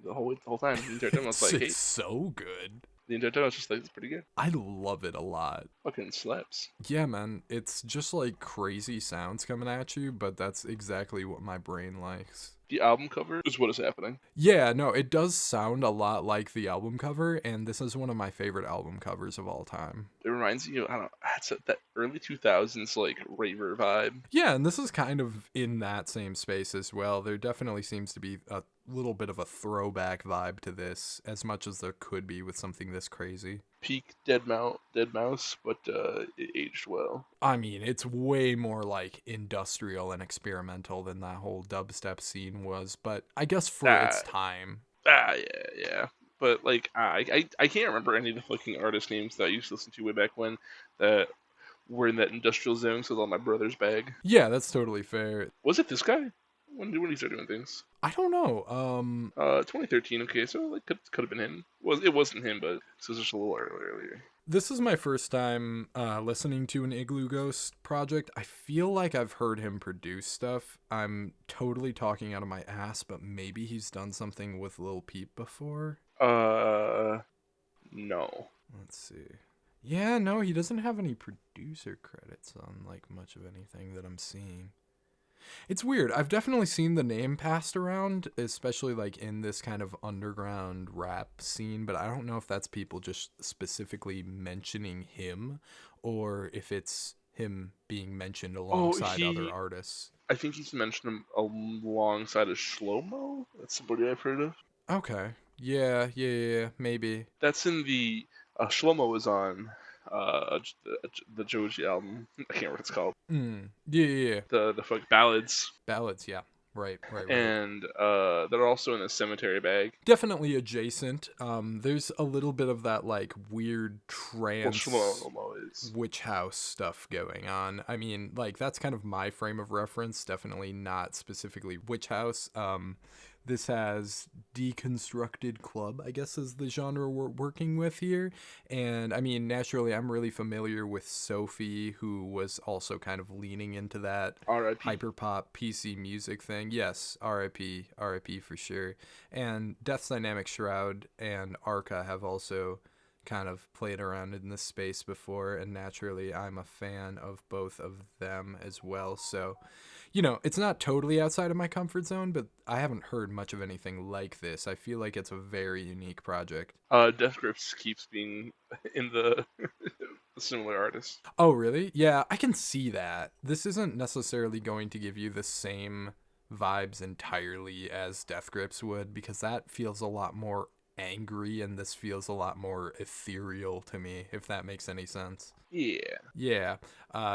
The whole time. The entire time I was like, hey. It's so good. The entire time I was just like, it's pretty good. I love it a lot. Fucking slaps. Yeah, man. It's just like crazy sounds coming at you, but that's exactly what my brain likes. The album cover is what is happening. Yeah, no, it does sound a lot like the album cover, and this is one of my favorite album covers of all time. It reminds me of, it's that early 2000s, like, raver vibe. Yeah, and this is kind of in that same space as well. There definitely seems to be a little bit of a throwback vibe to this, as much as there could be with something this crazy. Peak Dead Mouse, but it aged well. I mean, it's way more like industrial and experimental than that whole dubstep scene was, but I guess for its time. Yeah. But, like, I can't remember any of the fucking artist names that I used to listen to way back when that were in that industrial zone, so on my brother's bag. Yeah, that's totally fair. Was it this guy? When did he start doing things? I don't know. 2013. Okay, so like could have been him. It wasn't him, but it was just a little earlier. This is my first time listening to an Iglooghost project. I feel like I've heard him produce stuff. I'm totally talking out of my ass, but maybe he's done something with Lil Peep before. No. Let's see. Yeah, no, he doesn't have any producer credits on like much of anything that I'm seeing. It's weird. I've definitely seen the name passed around, especially like in this kind of underground rap scene, but I don't know if that's people just specifically mentioning him or if it's him being mentioned alongside other artists. I think he's mentioned him alongside of Shlomo. That's somebody I've heard of. Okay. Yeah, maybe. That's in the Shlomo was on the Joji album. I can't remember what it's called. Yeah. The fuck ballads. Ballads, yeah. Right. And they're also in the cemetery bag. Definitely adjacent. There's a little bit of that like weird trance witch house stuff going on. I mean, like that's kind of my frame of reference. Definitely not specifically witch house. This has deconstructed club, I guess is the genre we're working with here. And I mean, naturally, I'm really familiar with Sophie, who was also kind of leaning into that hyperpop PC music thing. Yes, RIP for sure. And Death's Dynamic Shroud and Arca have also kind of played around in this space before. And naturally, I'm a fan of both of them as well. So, you know, it's not totally outside of my comfort zone, but I haven't heard much of anything like this. I feel like it's a very unique project. Death Grips keeps being in the similar artists. Oh, really? Yeah, I can see that. This isn't necessarily going to give you the same vibes entirely as Death Grips would, because that feels a lot more angry and this feels a lot more ethereal to me, if that makes any sense. Yeah.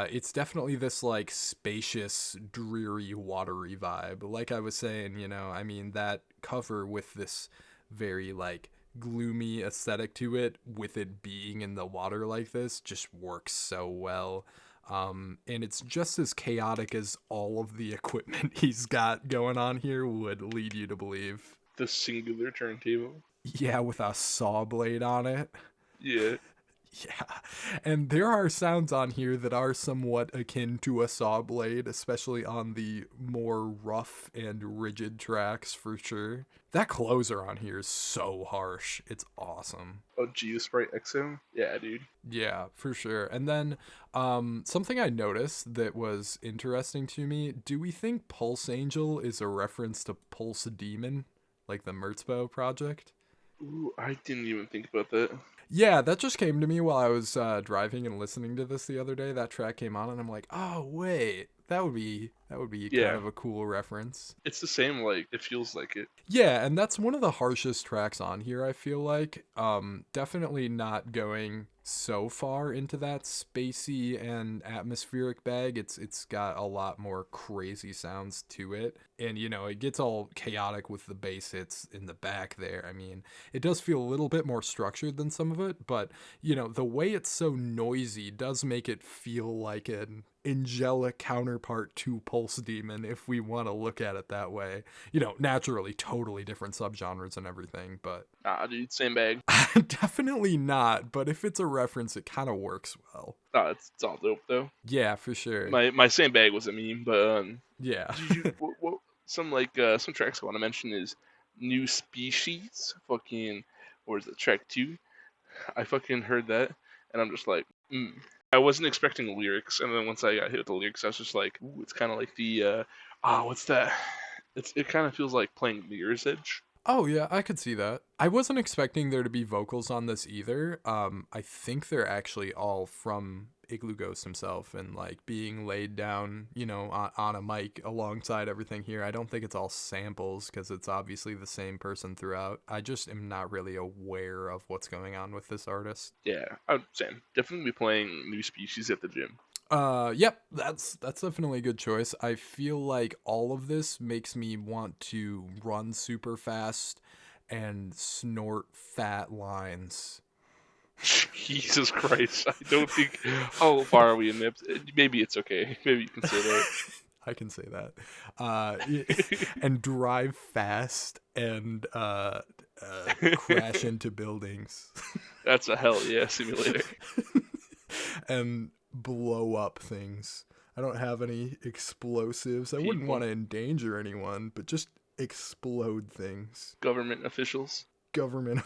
It's definitely this like spacious, dreary, watery vibe. Like I was saying, you know, I mean, that cover with this very like gloomy aesthetic to it, with it being in the water like this, just works so well. And it's just as chaotic as all of the equipment he's got going on here would lead you to believe. The singular turntable. Yeah, with a saw blade on it. Yeah. Yeah, and there are sounds on here that are somewhat akin to a saw blade, especially on the more rough and rigid tracks for sure. That closer on here is so harsh. It's awesome. Oh, Geosprite XO? Yeah, dude. Yeah, for sure. And then something I noticed that was interesting to me, do we think Pulse Angel is a reference to Pulse Demon, like the Merzbow project? Ooh, I didn't even think about that. Yeah, that just came to me while I was driving and listening to this the other day. That track came on, and I'm like, oh wait, that would be Yeah. kind of a cool reference. It's the same, like, it feels like it. Yeah, and that's one of the harshest tracks on here, I feel like. Definitely not going so far into that spacey and atmospheric bag. It's got a lot more crazy sounds to it. And, you know, it gets all chaotic with the bass hits in the back there. I mean, it does feel a little bit more structured than some of it, but, you know, the way it's so noisy does make it feel like an angelic counterpart to Pulse Demon, if we want to look at it that way. You know, naturally, totally different subgenres and everything, but Nah, dude, same bag. definitely not. But if it's a reference, it kind of works well. Nah, it's all dope though. Yeah, for sure. My same bag was a meme, but Yeah. did you some some tracks I want to mention is New Species. Fucking, or is it track 2? I fucking heard that, and I'm just like, I wasn't expecting lyrics, and then once I got hit with the lyrics, I was just like, ooh, it's kind of like the what's that? It kind of feels like playing Mirror's Edge. Oh yeah, I could see that. I wasn't expecting there to be vocals on this either. I think they're actually all from Iglooghost himself and like being laid down, you know, on a mic alongside everything here. I don't think it's all samples because it's obviously the same person throughout. I just am not really aware of what's going on with this artist. Yeah, I'm saying definitely be playing New Species at the gym. Yep, that's definitely a good choice. I feel like all of this makes me want to run super fast and snort fat lines. Jesus Christ, I don't think. How far are we in Nips? Maybe it's okay. Maybe you can say that. I can say that. And drive fast and crash into buildings. That's a hell yeah simulator. And blow up things. I don't have any explosives. I wouldn't want to endanger anyone, but just explode things. Government officials. Government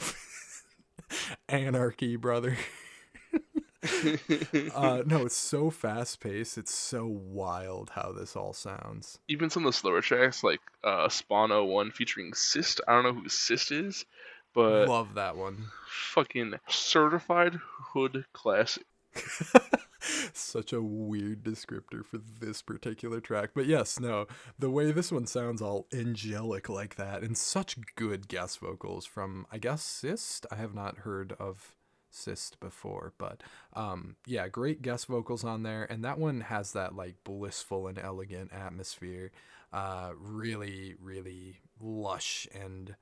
anarchy, brother. No, it's so fast paced. It's so wild how this all sounds. Even some of the slower tracks, like Spawn 01 featuring Syst. I don't know who Syst is, but love that one. Fucking certified hood classic. Such a weird descriptor for this particular track. But yes, no, the way this one sounds all angelic like that, and such good guest vocals from, I guess, Syst. I have not heard of Syst before, but yeah, great guest vocals on there. And that one has that like blissful and elegant atmosphere. Really, really lush and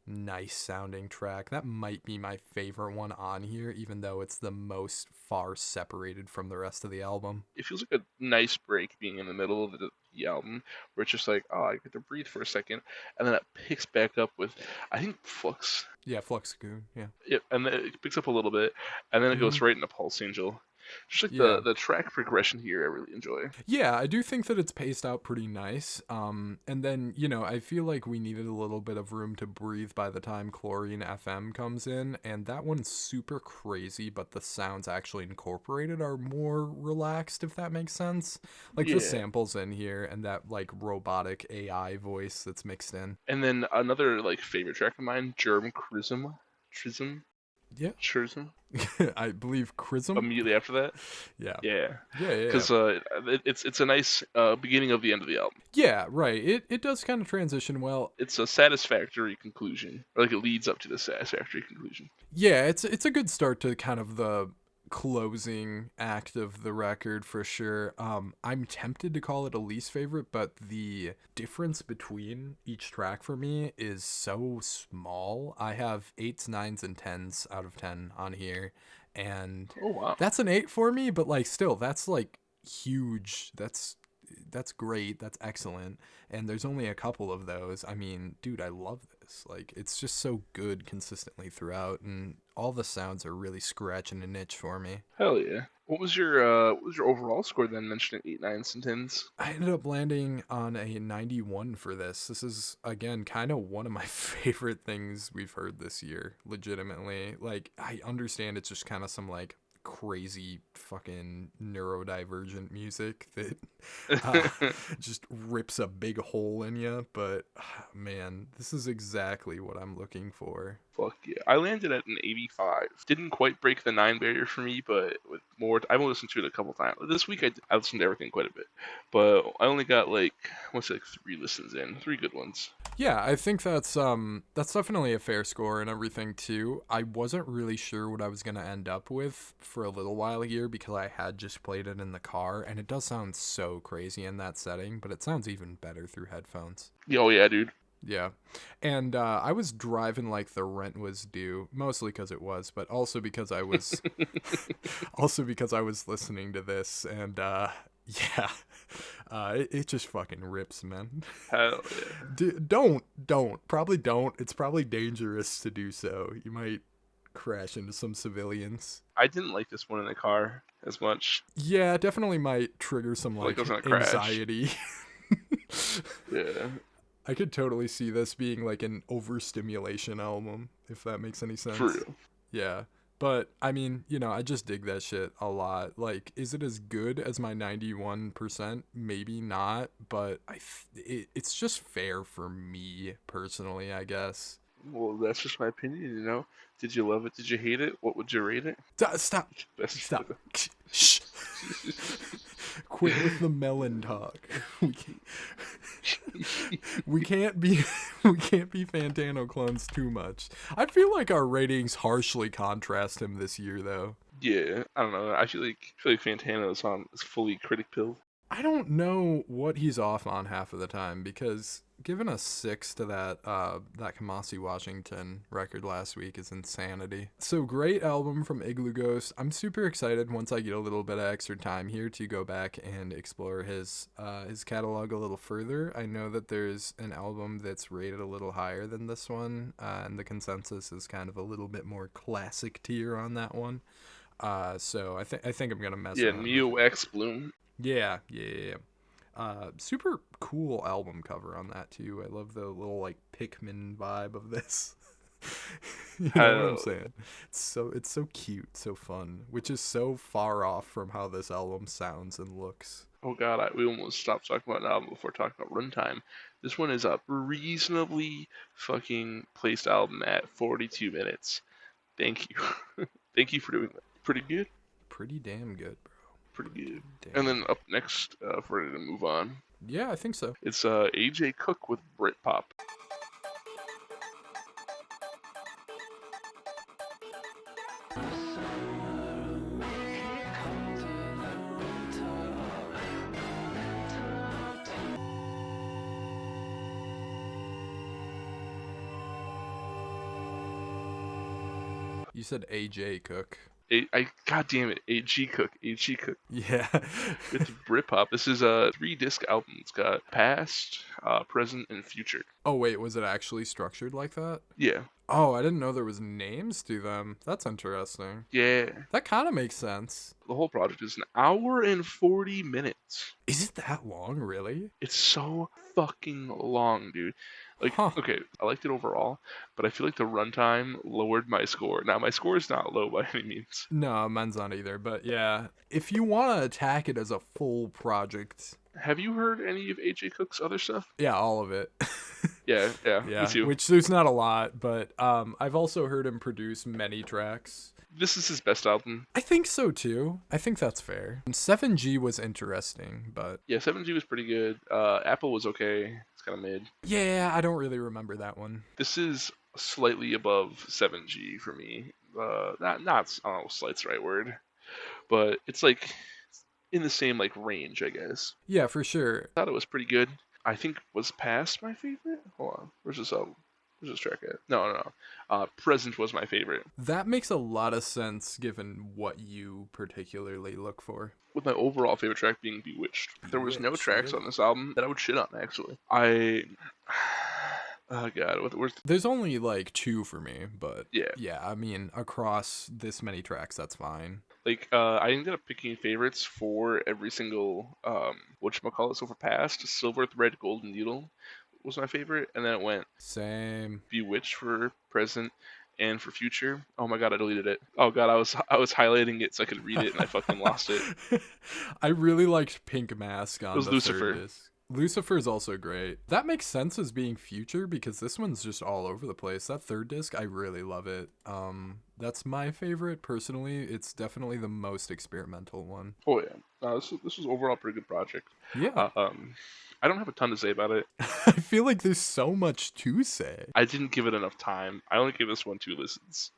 nice sounding track. That might be my favorite one on here, even though it's the most far separated from the rest of the album. It feels like a nice break being in the middle of the album, where it's just like, oh, I get to breathe for a second, and then it picks back up with, I think, Flux. Yeah, Flux Goon, yeah. Yep, and then it picks up a little bit, and then it goes right into Pulse Angel. Just like the track progression here, I really enjoy. Yeah, I do think that it's paced out pretty nice. And then, you know, I feel like we needed a little bit of room to breathe by the time Chlorine FM comes in, and that one's super crazy, but the sounds actually incorporated are more relaxed, if that makes sense. Like the samples in here and that like robotic AI voice that's mixed in. And then another like favorite track of mine, Germ Chrism. Yeah. Trism. I believe Chrism. Immediately after that. Yeah. Yeah. Yeah. Because it's a nice beginning of the end of the album. Yeah, right. It does kind of transition well. It's a satisfactory conclusion, or like it leads up to the satisfactory conclusion. Yeah, it's a good start to kind of the closing act of the record for sure. I'm tempted to call it a least favorite, but the difference between each track for me is so small. I have 8s, 9s, and 10s out of 10 on here, and oh wow, that's an 8 for me. But like, still, that's like huge. That's that's great. That's excellent. And there's only a couple of those. I mean, dude, I love this. Like, it's just so good consistently throughout, and all the sounds are really scratching a niche for me. Hell yeah. What was your overall score then, mentioning 8, 9s, and 10s? I ended up landing on a 91 for this. This is, again, kind of one of my favorite things we've heard this year, legitimately. Like, I understand it's just kind of some, like, crazy fucking neurodivergent music that just rips a big hole in you, but man, this is exactly what I'm looking for. Fuck yeah. I landed at an 85. Didn't quite break the 9 barrier for me, but with more, I've only listened to it a couple times. This week I listened to everything quite a bit, but I only got like 3 listens in, 3 good ones. Yeah, I think that's definitely a fair score and everything too. I wasn't really sure what I was gonna end up with for a little while here because I had just played it in the car, and it does sound so crazy in that setting, but it sounds even better through headphones. Oh yeah, dude. Yeah, and I was driving like the rent was due, mostly because it was, but also because I was, listening to this, and yeah, it just fucking rips, man. Hell yeah. Probably don't. It's probably dangerous to do so. You might crash into some civilians. I didn't like this one in the car as much. Yeah, definitely might trigger some like anxiety. Yeah. I could totally see this being like an overstimulation album, if that makes any sense. For real. Yeah. But, I mean, you know, I just dig that shit a lot. Like, is it as good as my 91%? Maybe not, but it's just fair for me, personally, I guess. Well, that's just my opinion, you know? Did you love it? Did you hate it? What would you rate it? Stop. Shh. Quit with the melon talk. We can't be Fantano clones too much. I feel like our ratings harshly contrast him this year, though. Yeah, I don't know. I feel like Fantano's is fully critic pilled. I don't know what he's off on half of the time, because giving a 6 to that Kamasi Washington record last week is insanity. So great album from Iglooghost. I'm super excited once I get a little bit of extra time here to go back and explore his catalog a little further. I know that there's an album that's rated a little higher than this one, and the consensus is kind of a little bit more classic tier on that one. So I think I'm gonna mess. Yeah, Neo X Bloom. Yeah. Super cool album cover on that too. I love the little like Pikmin vibe of this. You know what I'm saying? It's so cute, so fun, which is so far off from how this album sounds and looks. Oh god, we almost stopped talking about an album before talking about runtime. This one is a reasonably fucking placed album at 42 minutes. Thank you. Thank you for doing that. Pretty good. Pretty damn good, bro. Pretty good. Damn. And then up next, if we're ready to move on. Yeah, I think so. It's AJ Cook with Britpop. You said AJ Cook. God damn it, AG Cook. Yeah. It's Britpop. This is a 3-disc album. It's got past, present, and future. Oh wait, was it actually structured like that? Yeah. Oh, I didn't know there was names to them. That's interesting. Yeah. That kind of makes sense. The whole project is an hour and 40 minutes. Is it that long, really? It's so fucking long, dude. Like, Okay, I liked it overall, but I feel like the runtime lowered my score. Now, my score is not low by any means. No, mine's not either, but yeah. If you want to attack it as a full project... Have you heard any of AJ Cook's other stuff? Yeah, all of it. Yeah, me too. Which there's not a lot, but I've also heard him produce many tracks. This is his best album. I think so too. I think that's fair. 7G was interesting, but... Yeah, 7G was pretty good. Apple was okay. It's kind of mid. Yeah, I don't really remember that one. This is slightly above 7G for me. Not I don't know if slight's the right word, but it's like in the same like range, I guess. Yeah, for sure. I thought it was pretty good. I think was Past my favorite. Hold on, where's this album? Where's this track at? No. Present was my favorite. That makes a lot of sense given what you particularly look for. With my overall favorite track being Bewitched. There was no Bewitched, tracks really? on this album that I would shit on, actually. Oh god, where's... There's only like 2 for me, but Yeah. I mean, across this many tracks, that's fine. Like, I ended up picking favorites for every single, whatchamacallit, so for Past, Silver Thread, Golden Needle was my favorite, and then it went Same. Bewitched for Present, and for Future. Oh my god, I deleted it. Oh god, I was highlighting it so I could read it, and I fucking lost it. I really liked Pink Mask on was the Lucifer. third disc. Lucifer is also great. That makes sense as being Future because this one's just all over the place. That third disc, I really love it. That's my favorite personally. It's definitely the most experimental one. Oh yeah, this was overall a pretty good project. Yeah. I don't have a ton to say about it. I feel like there's so much to say. I didn't give it enough time. I only gave this one 2 listens.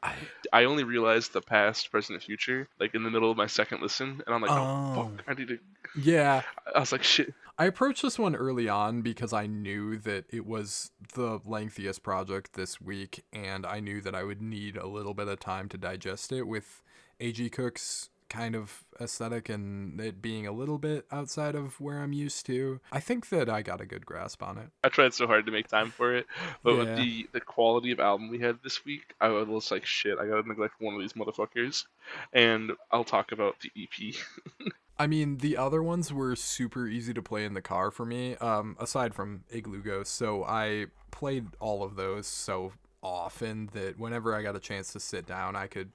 I only realized the Past, Present, and Future like in the middle of my second listen, and I'm like, oh fuck, I need to. Yeah. I was like, shit. I approached this one early on because I knew that it was the lengthiest project this week, and I knew that I would need a little bit of time to digest it with A.G. Cook's kind of aesthetic and it being a little bit outside of where I'm used to. I think that I got a good grasp on it. I tried so hard to make time for it, but Yeah. with the quality of album we had this week, I was like, shit, I gotta neglect one of these motherfuckers, and I'll talk about the EP. I mean, the other ones were super easy to play in the car for me, aside from Iglooghost, so I played all of those so often that whenever I got a chance to sit down, I could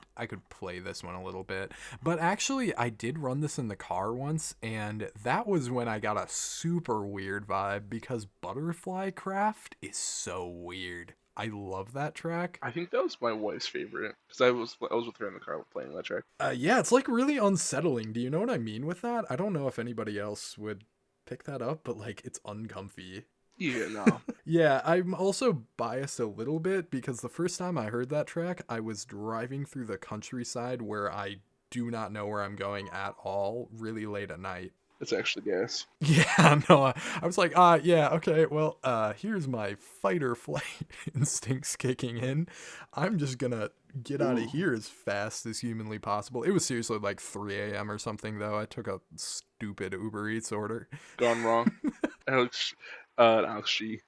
play this one a little bit. But actually, I did run this in the car once, and that was when I got a super weird vibe because Butterfly Craft is so weird. I love that track. I think that was my wife's favorite because I was with her in the car playing that track. Yeah, it's like really unsettling. Do you know what I mean with that? I don't know if anybody else would pick that up, but like it's uncomfy. Yeah, no. Yeah, I'm also biased a little bit because the first time I heard that track, I was driving through the countryside where I do not know where I'm going at all, really late at night. It's actually gas. Yeah, no, I was like, yeah, okay, well, here's my fight or flight instincts kicking in. I'm just gonna get out of here as fast as humanly possible. It was seriously like 3 a.m. or something, though. I took a stupid Uber Eats order. Gone wrong. Alex G.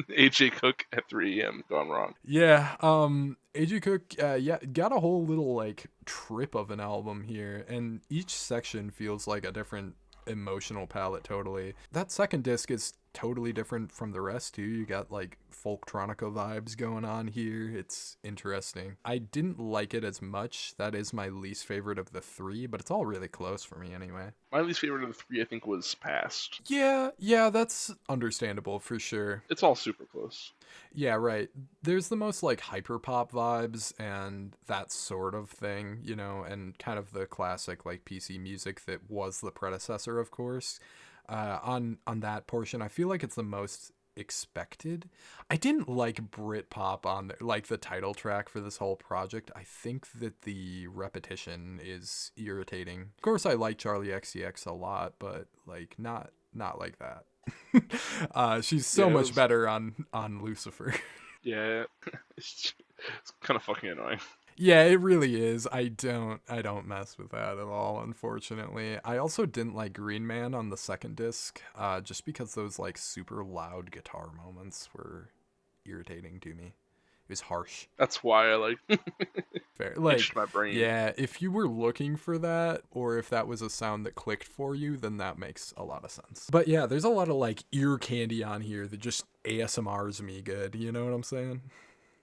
AJ Cook at 3 a.m. Gone wrong. Yeah, AJ Cook, yeah, got a whole little like trip of an album here, and each section feels like a different emotional palette. Totally. That second disc is totally different from the rest too. You got like folktronica vibes going on here. It's interesting. I didn't like it as much. That is my least favorite of the 3, but it's all really close for me anyway. My least favorite of the 3, I think, was Past. Yeah, that's understandable for sure. It's all super close. Yeah, right. There's the most like hyperpop vibes and that sort of thing, you know, and kind of the classic like PC music that was the predecessor, of course. On that portion, I feel like it's the most expected. I didn't like Britpop on like the title track for this whole project. I think that the repetition is irritating. Of course, I like Charlie XCX a lot, but like not like that. She's so much better on Lucifer. Yeah, it's kind of fucking annoying. Yeah, it really is. I don't mess with that at all, unfortunately. I also didn't like Green Man on the second disc, just because those like super loud guitar moments were irritating to me. It was harsh. That's why I like Fair. Like, itched my brain. Yeah, if you were looking for that, or if that was a sound that clicked for you, then that makes a lot of sense. But yeah, there's a lot of like ear candy on here that just ASMRs me good. You know what I'm saying?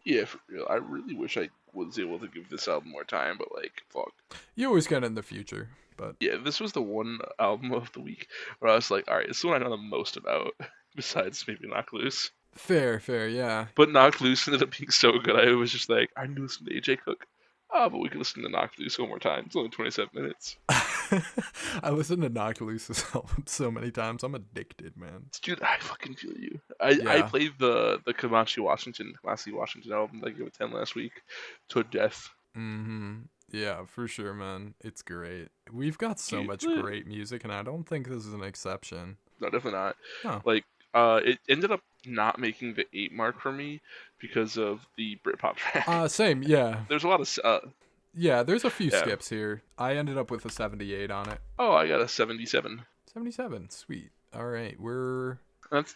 Yeah, for real. I really wish I was able to give this album more time, but like, fuck. You always can in the future, but yeah, this was the one album of the week where I was like, all right, this is what I know the most about, besides maybe Knock Loose. Fair, yeah. But Knock Loose ended up being so good, I was just like, I knew listen to AJ Cook. But we can listen to Knock Loose one more time. It's only 27 minutes. I listened to Knock Loose's album so many times. I'm addicted, man. Dude, I fucking feel you. I played the Kamasi Washington album that I gave it 10 last week to death. Mm-hmm. Yeah, for sure, man. It's great. We've got so much great music, and I don't think this is an exception. No, definitely not. Huh. Like, It ended up not making the 8 mark for me because of the Britpop track. Same, yeah. There's a lot of Yeah, there's a few yeah. skips here. I ended up with a 78 on it. Oh, I got a 77. 77, sweet. All right, we're...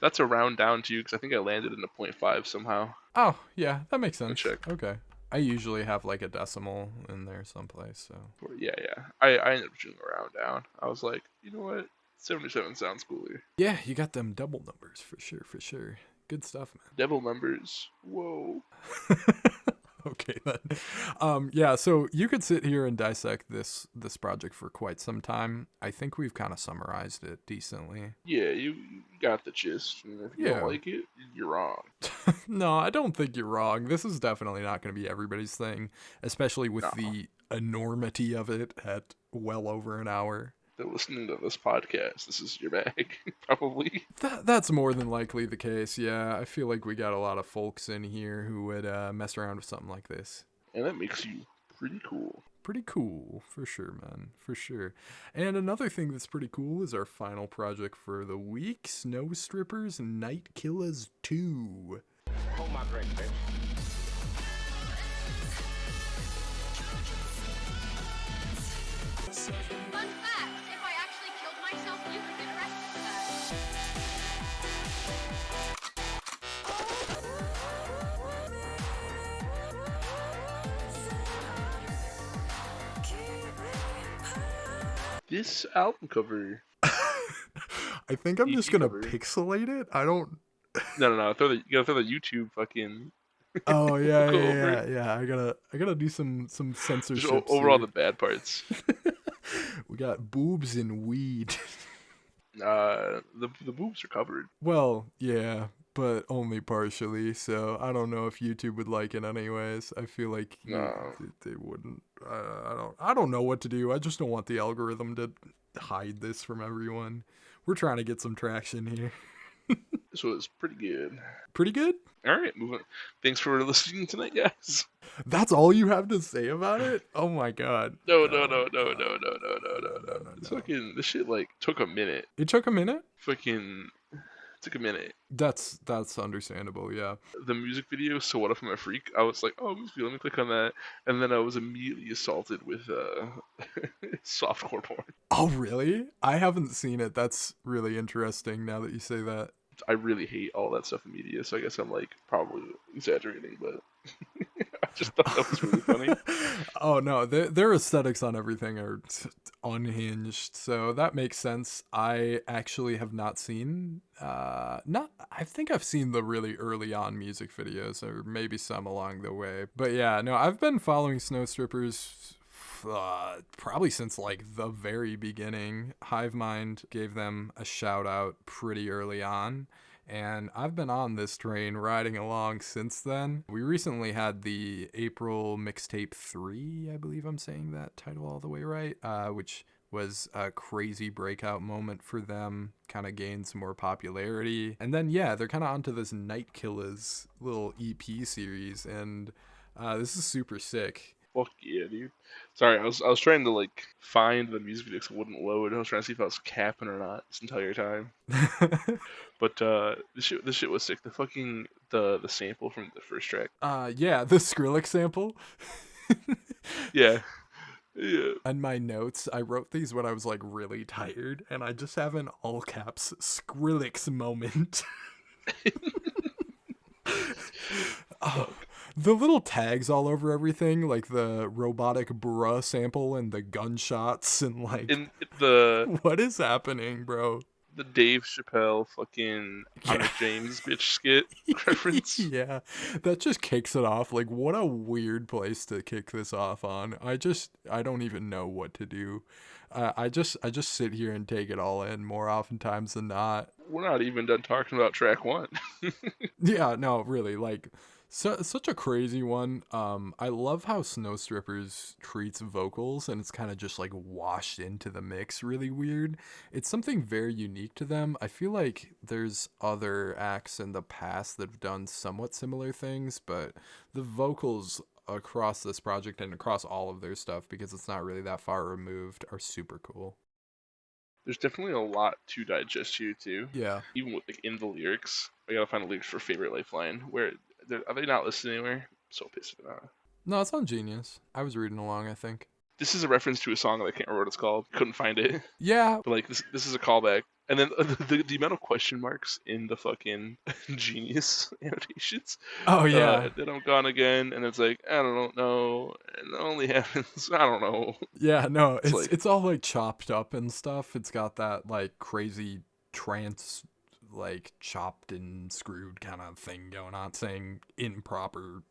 That's a round down too, because I think I landed in a 0.5 somehow. Oh, yeah, that makes sense. Check. Okay. I usually have like a decimal in there someplace, so... Yeah. I ended up doing a round down. I was like, you know what? 77 sounds cooler. Yeah, you got them double numbers, for sure. Good stuff, man. Devil numbers. Whoa. Okay then. Yeah, so you could sit here and dissect this project for quite some time. I think we've kind of summarized it decently. Yeah, you got the gist. And if you don't like it, you're wrong. No, I don't think you're wrong. This is definitely not going to be everybody's thing, especially with the enormity of it at well over an hour. They're listening to this podcast. This is your bag, probably. That's more than likely the case, yeah. I feel like we got a lot of folks in here who would mess around with something like this. And that makes you pretty cool. Pretty cool, for sure, man, for sure. And another thing that's pretty cool is our final project for the week, Snow Strippers Night Killaz 2. Hold my drink, bitch. Fun fact, if I actually killed myself, you could get arrested for that. This album cover. I think I'm just gonna pixelate it. I don't. No. You gotta throw the YouTube fucking. Oh yeah. I gotta do some censorship. Just over all the bad parts. We got boobs and weed. The boobs are covered. Well, yeah, but only partially. So I don't know if YouTube would like it anyways. I feel like they wouldn't. I don't know what to do. I just don't want the algorithm to hide this from everyone. We're trying to get some traction here. This was pretty good. Pretty good? All right, moving. Thanks for listening tonight, guys. That's all you have to say about it? Oh my god. No. It's fucking, this shit like took a minute. It took a minute? Fucking took a minute. That's understandable, yeah. The music video, So What If I'm a Freak? I was like, oh, music video, let me click on that. And then I was immediately assaulted with softcore porn. Oh, really? I haven't seen it. That's really interesting now that you say that. I really hate all that stuff in media, so I guess I'm like probably exaggerating, but I just thought that was really funny. Oh no, their aesthetics on everything are unhinged, so that makes sense. I actually have not seen I think I've seen the really early on music videos, or maybe some along the way. But yeah, no, I've been following Snow Strippers probably since like the very beginning. Hivemind gave them a shout out pretty early on, and I've been on this train riding along since then. We recently had the April mixtape 3, I believe I'm saying that title all the way right, which was a crazy breakout moment for them, kind of gained some more popularity. And then yeah, they're kind of onto this Night Killaz little EP series, and this is super sick. Fuck yeah, dude. Sorry, I was trying to like find the music video because it wouldn't load. I was trying to see if I was capping or not this entire time. But this shit was sick. The fucking the sample from the first track. Yeah, the Skrillex sample. Yeah. Yeah. And my notes, I wrote these when I was like really tired, and I just have an all caps Skrillex moment. Oh, the little tags all over everything, like the robotic bruh sample and the gunshots and like the what is happening, bro? The Dave Chappelle fucking Honor James bitch skit reference. Yeah, that just kicks it off. Like, what a weird place to kick this off on. I don't even know what to do. I just sit here and take it all in more oftentimes than not. We're not even done talking about track 1. Yeah, no, really, like, such a crazy one. I love how Snow Strippers treats vocals, and it's kind of just like washed into the mix really weird. It's something very unique to them. I feel like there's other acts in the past that have done somewhat similar things, but the vocals across this project and across all of their stuff, because it's not really that far removed, are super cool. There's definitely a lot to digest here too. Yeah. Even with like in the lyrics, I gotta find the lyrics for favorite lifeline. Where are they not listed anywhere? I'm so pissed at that. No, it's on Genius. I was reading along, I think. This is a reference to a song that I can't remember what it's called. Couldn't find it. Yeah. But like this is a callback. And then the amount of question marks in the fucking Genius annotations. Oh yeah. Then I'm gone again, and it's like I don't know, and it only happens. I don't know. Yeah, no, It's like- it's all like chopped up and stuff. It's got that like crazy trance, like chopped and screwed kind of thing going on, saying improper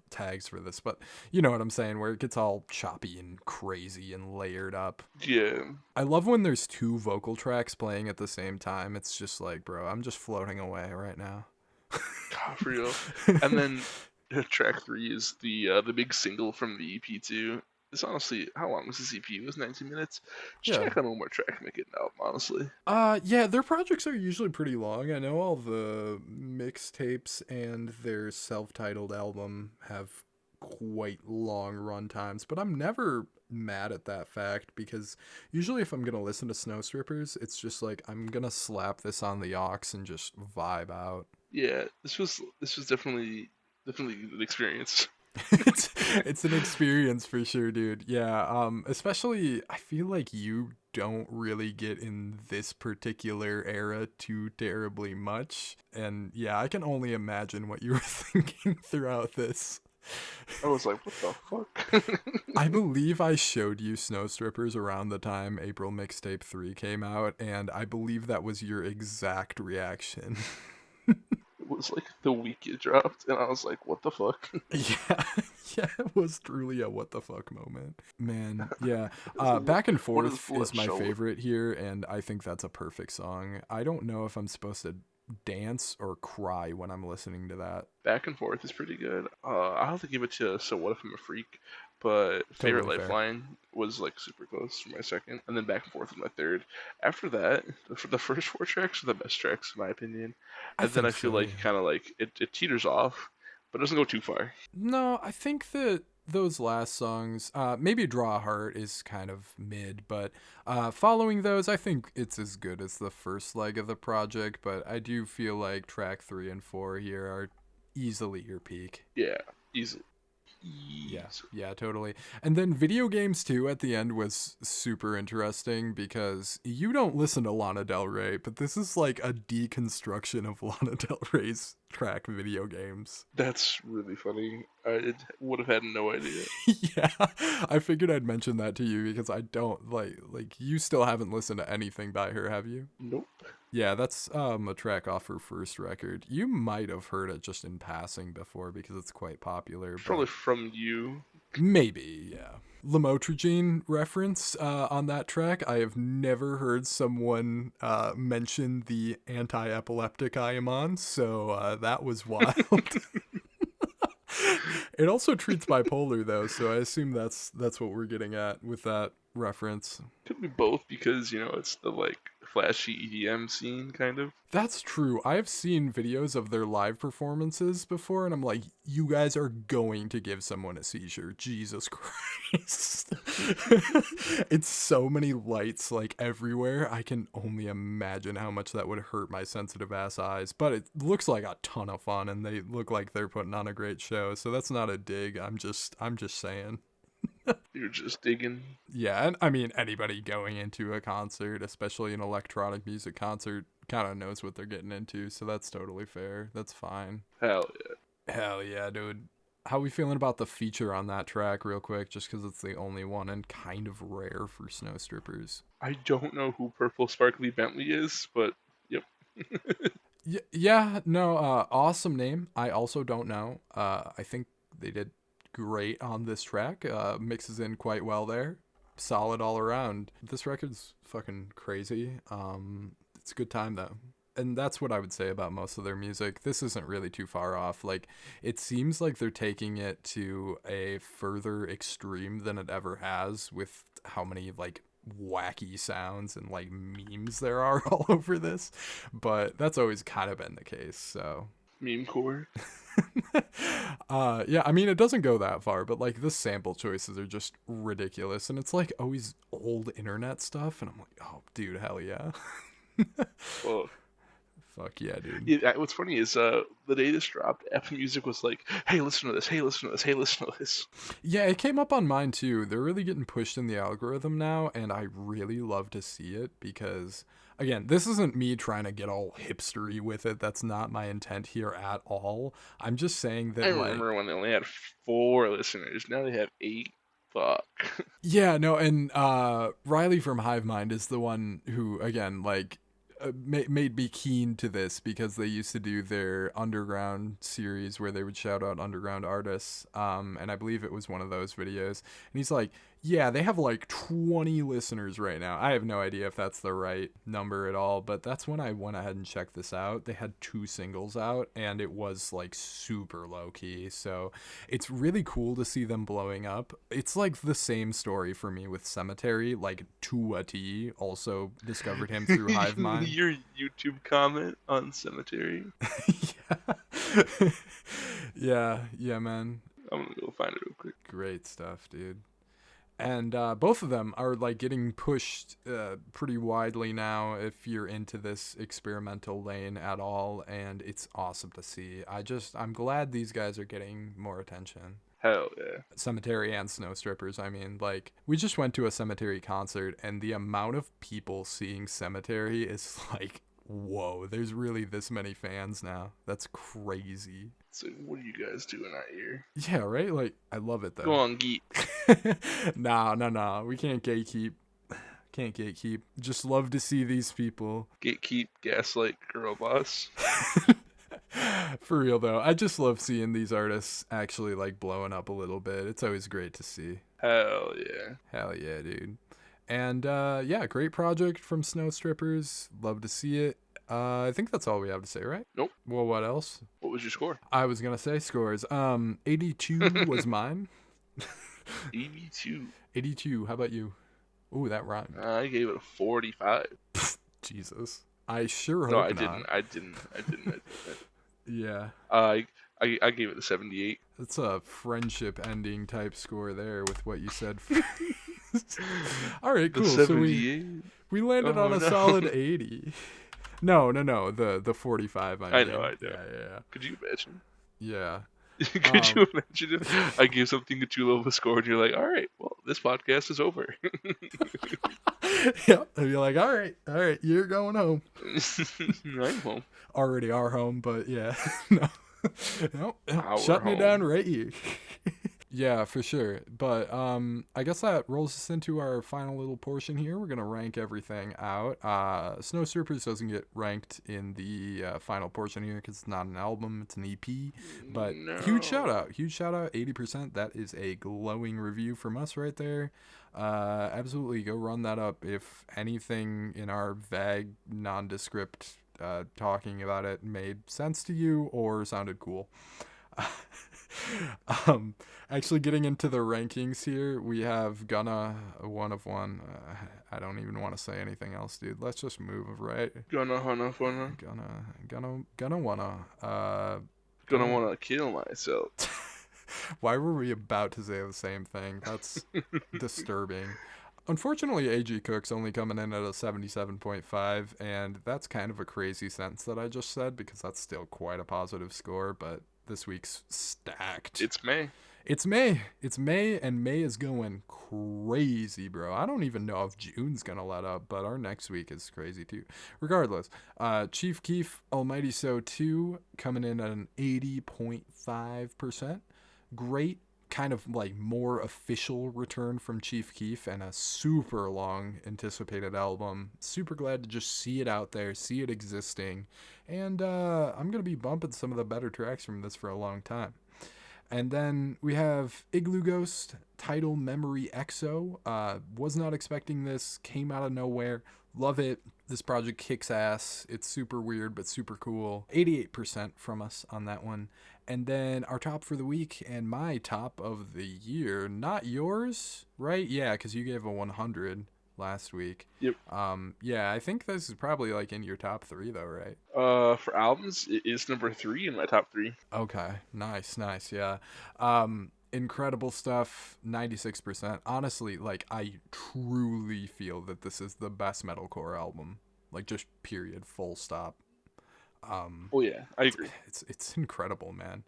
tags for this, but you know what I'm saying, where it gets all choppy and crazy and layered up. Yeah. I love when there's two vocal tracks playing at the same time. It's just like, bro, I'm just floating away right now. God, for real. And then track 3 is the big single from the EP too. It's honestly, how long was this EP? It was 19 minutes. Just Yeah. track on one more track, make it an album, honestly. Yeah, their projects are usually pretty long. I know all the mixtapes and their self-titled album have quite long run times, but I'm never mad at that fact because usually if I'm gonna listen to Snow Strippers, it's just like I'm gonna slap this on the aux and just vibe out. Yeah, this was definitely an experience. it's an experience for sure, dude. Yeah, especially I feel like you don't really get in this particular era too terribly much, and yeah, I can only imagine what you were thinking throughout this. I was like, what the fuck? I believe I showed you Snow Strippers around the time April Mixtape 3 came out, and I believe that was your exact reaction. It was like the week it dropped, and I was like, what the fuck? Yeah, it was truly a what the fuck moment. Man, yeah. like, Back and what is Forth is my show? favorite here, and I think that's a perfect song. I don't know if I'm supposed to dance or cry when I'm listening to that. Back and Forth is pretty good. I'll have to give it to So What If I'm a Freak, but Favorite Totally fair. Lifeline was like super close for my second, and then Back and Forth was my third. After that, the first 4 tracks are the best tracks in my opinion, and then I think feel so, like yeah. kind of like it teeters off, but it doesn't go too far. No, I think that those last songs, maybe Draw a Heart is kind of mid, but following those, I think it's as good as the first leg of the project, but I do feel like track 3 and 4 here are easily your peak. Yeah, easily. Yeah, totally. And then Video Games 2 at the end was super interesting because you don't listen to Lana Del Rey, but this is like a deconstruction of Lana Del Rey's track Video Games. That's really funny. I would have had no idea. Yeah, I figured I'd mention that to you because I don't like you still haven't listened to anything by her, have you? Nope. Yeah, that's a track off her first record. You might have heard it just in passing before because it's quite popular. Probably But from you. maybe, yeah. Lamotrigine reference on that track. I have never heard someone mention the anti-epileptic I am on, so that was wild. It also treats bipolar though, so I assume that's what we're getting at with that reference. Could be both because it's the like flashy EDM scene kind of. That's true. I've seen videos of their live performances before, and I'm like, you guys are going to give someone a seizure. Jesus Christ. It's so many lights like everywhere. I can only imagine how much that would hurt my sensitive ass eyes, but it looks like a ton of fun, and they look like they're putting on a great show. So that's not a dig. I'm just saying. You're just digging. Yeah, and I mean, anybody going into a concert, especially an electronic music concert, kind of knows what they're getting into, so that's totally fair. That's fine. Hell yeah. Hell yeah, dude. How we feeling about the feature on that track, real quick, just because it's the only one and kind of rare for Snow Strippers? I don't know who Purple Sparkly Bentley is, but yep. Yeah, no, awesome name. I also don't know. I think they did great on this track. Mixes in quite well there. Solid all around. This record's fucking crazy. It's a good time though. And that's what I would say about most of their music. This isn't really too far off. Like, it seems like they're taking it to a further extreme than it ever has with how many like wacky sounds and like memes there are all over this. But that's always kind of been the case, so Meme core. Yeah, I mean, it doesn't go that far, but like the sample choices are just ridiculous, and it's like always old internet stuff, and I'm like, oh, dude, hell yeah. Well, Fuck yeah, dude. yeah, what's funny is the day this dropped, Apple Music was like, "Hey, listen to this. Hey, listen to this. Hey, listen to this." Yeah, it came up on mine too. They're really getting pushed in the algorithm now, and I really love to see it because, again, this isn't me trying to get all hipstery with it. That's not my intent here at all. I'm just saying that, I like, remember when they only had 4 listeners. Now they have 8. Fuck. yeah, no, and Riley from Hive Mind is the one who, again, like, made me keen to this because they used to do their underground series where they would shout out underground artists, and I believe it was one of those videos, and he's like, yeah, they have like 20 listeners right now. I have no idea if that's the right number at all, but that's when I went ahead and checked this out. They had 2 singles out, and it was like super low key, so it's really cool to see them blowing up. It's like the same story for me with Cemetery, like to a T. Also discovered him through Hive Mind. Your YouTube comment on Cemetery. Yeah, man. I'm gonna go find it real quick. Great stuff, dude. And both of them are like getting pushed pretty widely now if you're into this experimental lane at all, and it's awesome to see. I'm glad these guys are getting more attention. Hell yeah. Cemetery and Snow Strippers. I mean, like, we just went to a Cemetery concert, and the amount of people seeing Cemetery is like, whoa, there's really this many fans now. That's crazy. So what are you guys doing out here? Yeah, right? Like, I love it, though. Go on, geek. Nah. We can't gatekeep. Can't gatekeep. Just love to see these people. Gatekeep, gaslight, girl boss. For real, though. I just love seeing these artists actually, like, blowing up a little bit. It's always great to see. Hell yeah. Hell yeah, dude. And, yeah, great project from Snow Strippers. Love to see it. I think that's all we have to say, right? Nope. Well, what else? What was your score? I was gonna say scores. 82 was mine. 82. 82. How about you? Ooh, that rhymed. I gave it a 45. Jesus. I sure hope No, not. I didn't. Yeah. I gave it a 78. That's a friendship ending type score there with what you said. All right, cool. The 78? So we landed on a solid 80. No, the 45. I know. Yeah. Could you imagine? Yeah. Could you imagine if I gave something a too low of a score and you're like, all right, well, this podcast is over. Yep. And you're like, all right, you're going home. I'm home. Already are home, but yeah. No. Shut me down right here. Yeah, for sure. But I guess that rolls us into our final little portion here. We're going to rank everything out. Snow Strippers doesn't get ranked in the final portion here because it's not an album, it's an EP. But No. huge shout out, 80%. That is a glowing review from us right there. Absolutely go run that up if anything in our vague, nondescript talking about it made sense to you or sounded cool. Actually getting into the rankings here, we have Gunna 1 of 1. I don't even want to say anything else, dude. Let's just move, right? Gonna wanna kill myself. Why were we about to say the same thing? That's disturbing. Unfortunately, AG Cook's only coming in at a 77.5, and that's kind of a crazy sentence that I just said because that's still quite a positive score, but this week's stacked. It's May. It's May, and May is going crazy, bro. I don't even know if June's gonna let up, but our next week is crazy too. Regardless, Chief Keef, Almighty So 2, coming in at an 80.5%. Great, kind of like more official return from Chief Keef and a super long anticipated album. Super glad to just see it out there, see it existing, and I'm gonna be bumping some of the better tracks from this for a long time. And then we have Iglooghost, Tidal Memory EXO. Was not expecting this, came out of nowhere. Love it. This project kicks ass. It's super weird, but super cool. 88% from us on that one. And then our top for the week and my top of the year. Not yours, right? Yeah, because you gave a 100. last week. Yep. Yeah, I think this is probably like in your top 3 though, right? For albums, it is number 3 in my top 3. Okay, nice, yeah. Incredible stuff, 96%. Honestly, like, I truly feel that this is the best metalcore album. Like, just period, full stop. Oh yeah, I agree. It's incredible, man.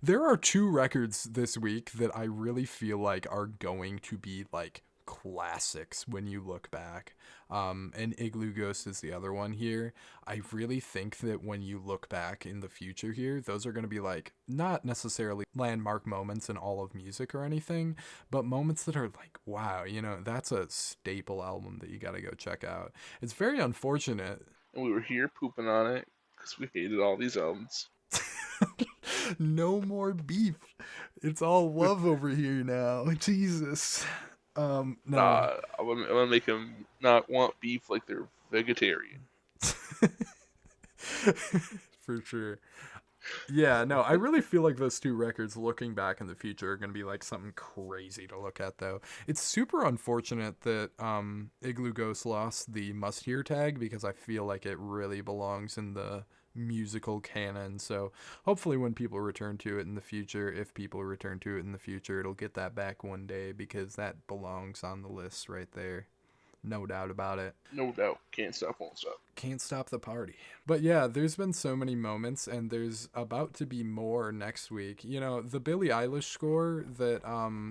There are 2 records this week that I really feel like are going to be, like, classics when you look back. And Iglooghost is the other one here. I really think that when you look back in the future here, those are going to be like not necessarily landmark moments in all of music or anything, but moments that are like, wow, you know, that's a staple album that you got to go check out. It's very unfortunate. And we were here pooping on it because we hated all these albums. No more beef. It's all love over here now. Jesus. No. I'm gonna make them not want beef like they're vegetarian. For sure. Yeah, no, I really feel like those 2 records, looking back in the future, are going to be like something crazy to look at, though. It's super unfortunate that Iglooghost lost the must hear tag, because I feel like it really belongs in the musical canon. So hopefully when people return to it in the future, if people return to it in the future, it'll get that back one day, because that belongs on the list right there. No doubt about it. No doubt. Can't stop, won't stop. Can't stop the party. But yeah, there's been so many moments, and there's about to be more next week. You know, the Billie Eilish score that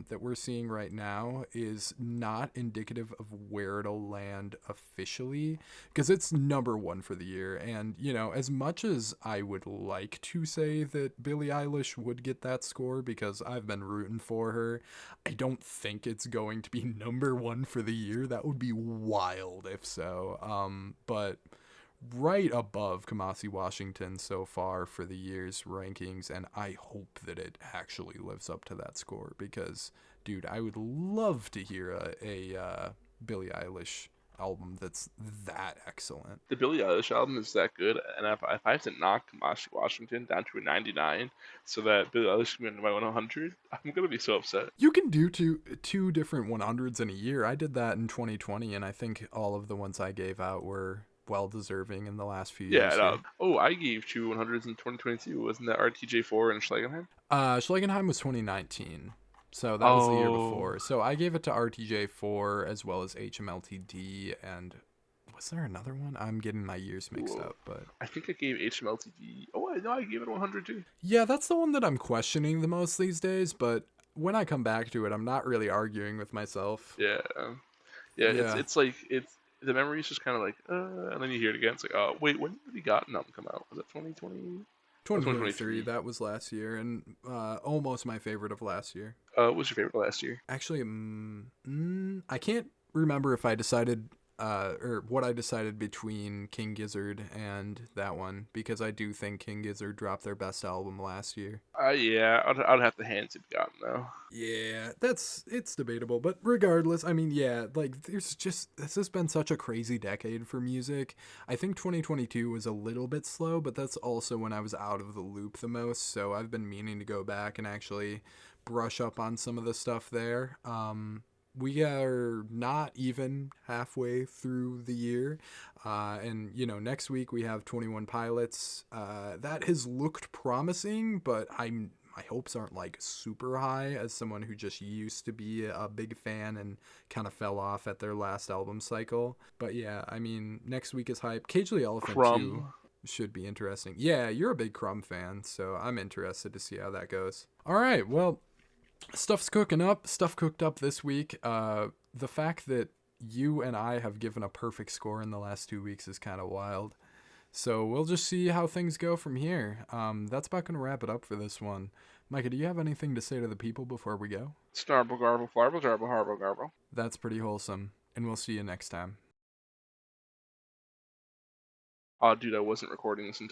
that we're seeing right now is not indicative of where it'll land officially, because it's number 1 for the year. And, you know, as much as I would like to say that Billie Eilish would get that score, because I've been rooting for her, I don't think it's going to be number 1 for the year. That would be wild if so. But right above Kamasi Washington so far for the year's rankings, and I hope that it actually lives up to that score, because, dude, I would love to hear a Billie Eilish album that's that excellent. The Billie Eilish album is that good, and if I have to knock Kamasi Washington down to a 99 so that Billie Eilish can be in my 100, I'm gonna be so upset. You can do two different 100s in a year. I did that in 2020, and I think all of the ones I gave out were well deserving in the last few years. Yeah. I gave 2 100s in 2022. Wasn't that RTJ4 and Schlegenheim? Schlegenheim was 2019. So that was the year before. So I gave it to RTJ4 as well as HMLTD, and was there another one? I'm getting my years mixed up, but I think I gave HMLTD. Oh, I know I gave it 100 too. Yeah, that's the one that I'm questioning the most these days, but when I come back to it, I'm not really arguing with myself. Yeah. It's like the memory is just kind of like, and then you hear it again. It's like, oh, wait, when did the Gotten album come out? Was that 2020? 2023, that was last year, and almost my favorite of last year. What was your favorite last year? Actually, I can't remember if I decided, or what I decided between King Gizzard and that one, because I do think King Gizzard dropped their best album last year. Yeah, I'd have to hand it Gotten though. Yeah, it's debatable, but regardless, I mean, yeah, like this has been such a crazy decade for music. I think 2022 was a little bit slow, but that's also when I was out of the loop the most, so I've been meaning to go back and actually brush up on some of the stuff there. We are not even halfway through the year, and you know, next week we have 21 Pilots. That has looked promising, but my hopes aren't like super high as someone who just used to be a big fan and kind of fell off at their last album cycle. But yeah, I mean, next week is hype. Cage the Elephant too should be interesting. Yeah, you're a big Crumb fan, so I'm interested to see how that goes. All right, well, stuff's cooking up. Stuff cooked up this week. The fact that you and I have given a perfect score in the last 2 weeks is kind of wild. So we'll just see how things go from here. That's about going to wrap it up for this one. Micah, do you have anything to say to the people before we go? Starble, garble, flarble, jarble, harble, garble. That's pretty wholesome. And we'll see you next time. Oh, dude, I wasn't recording this entire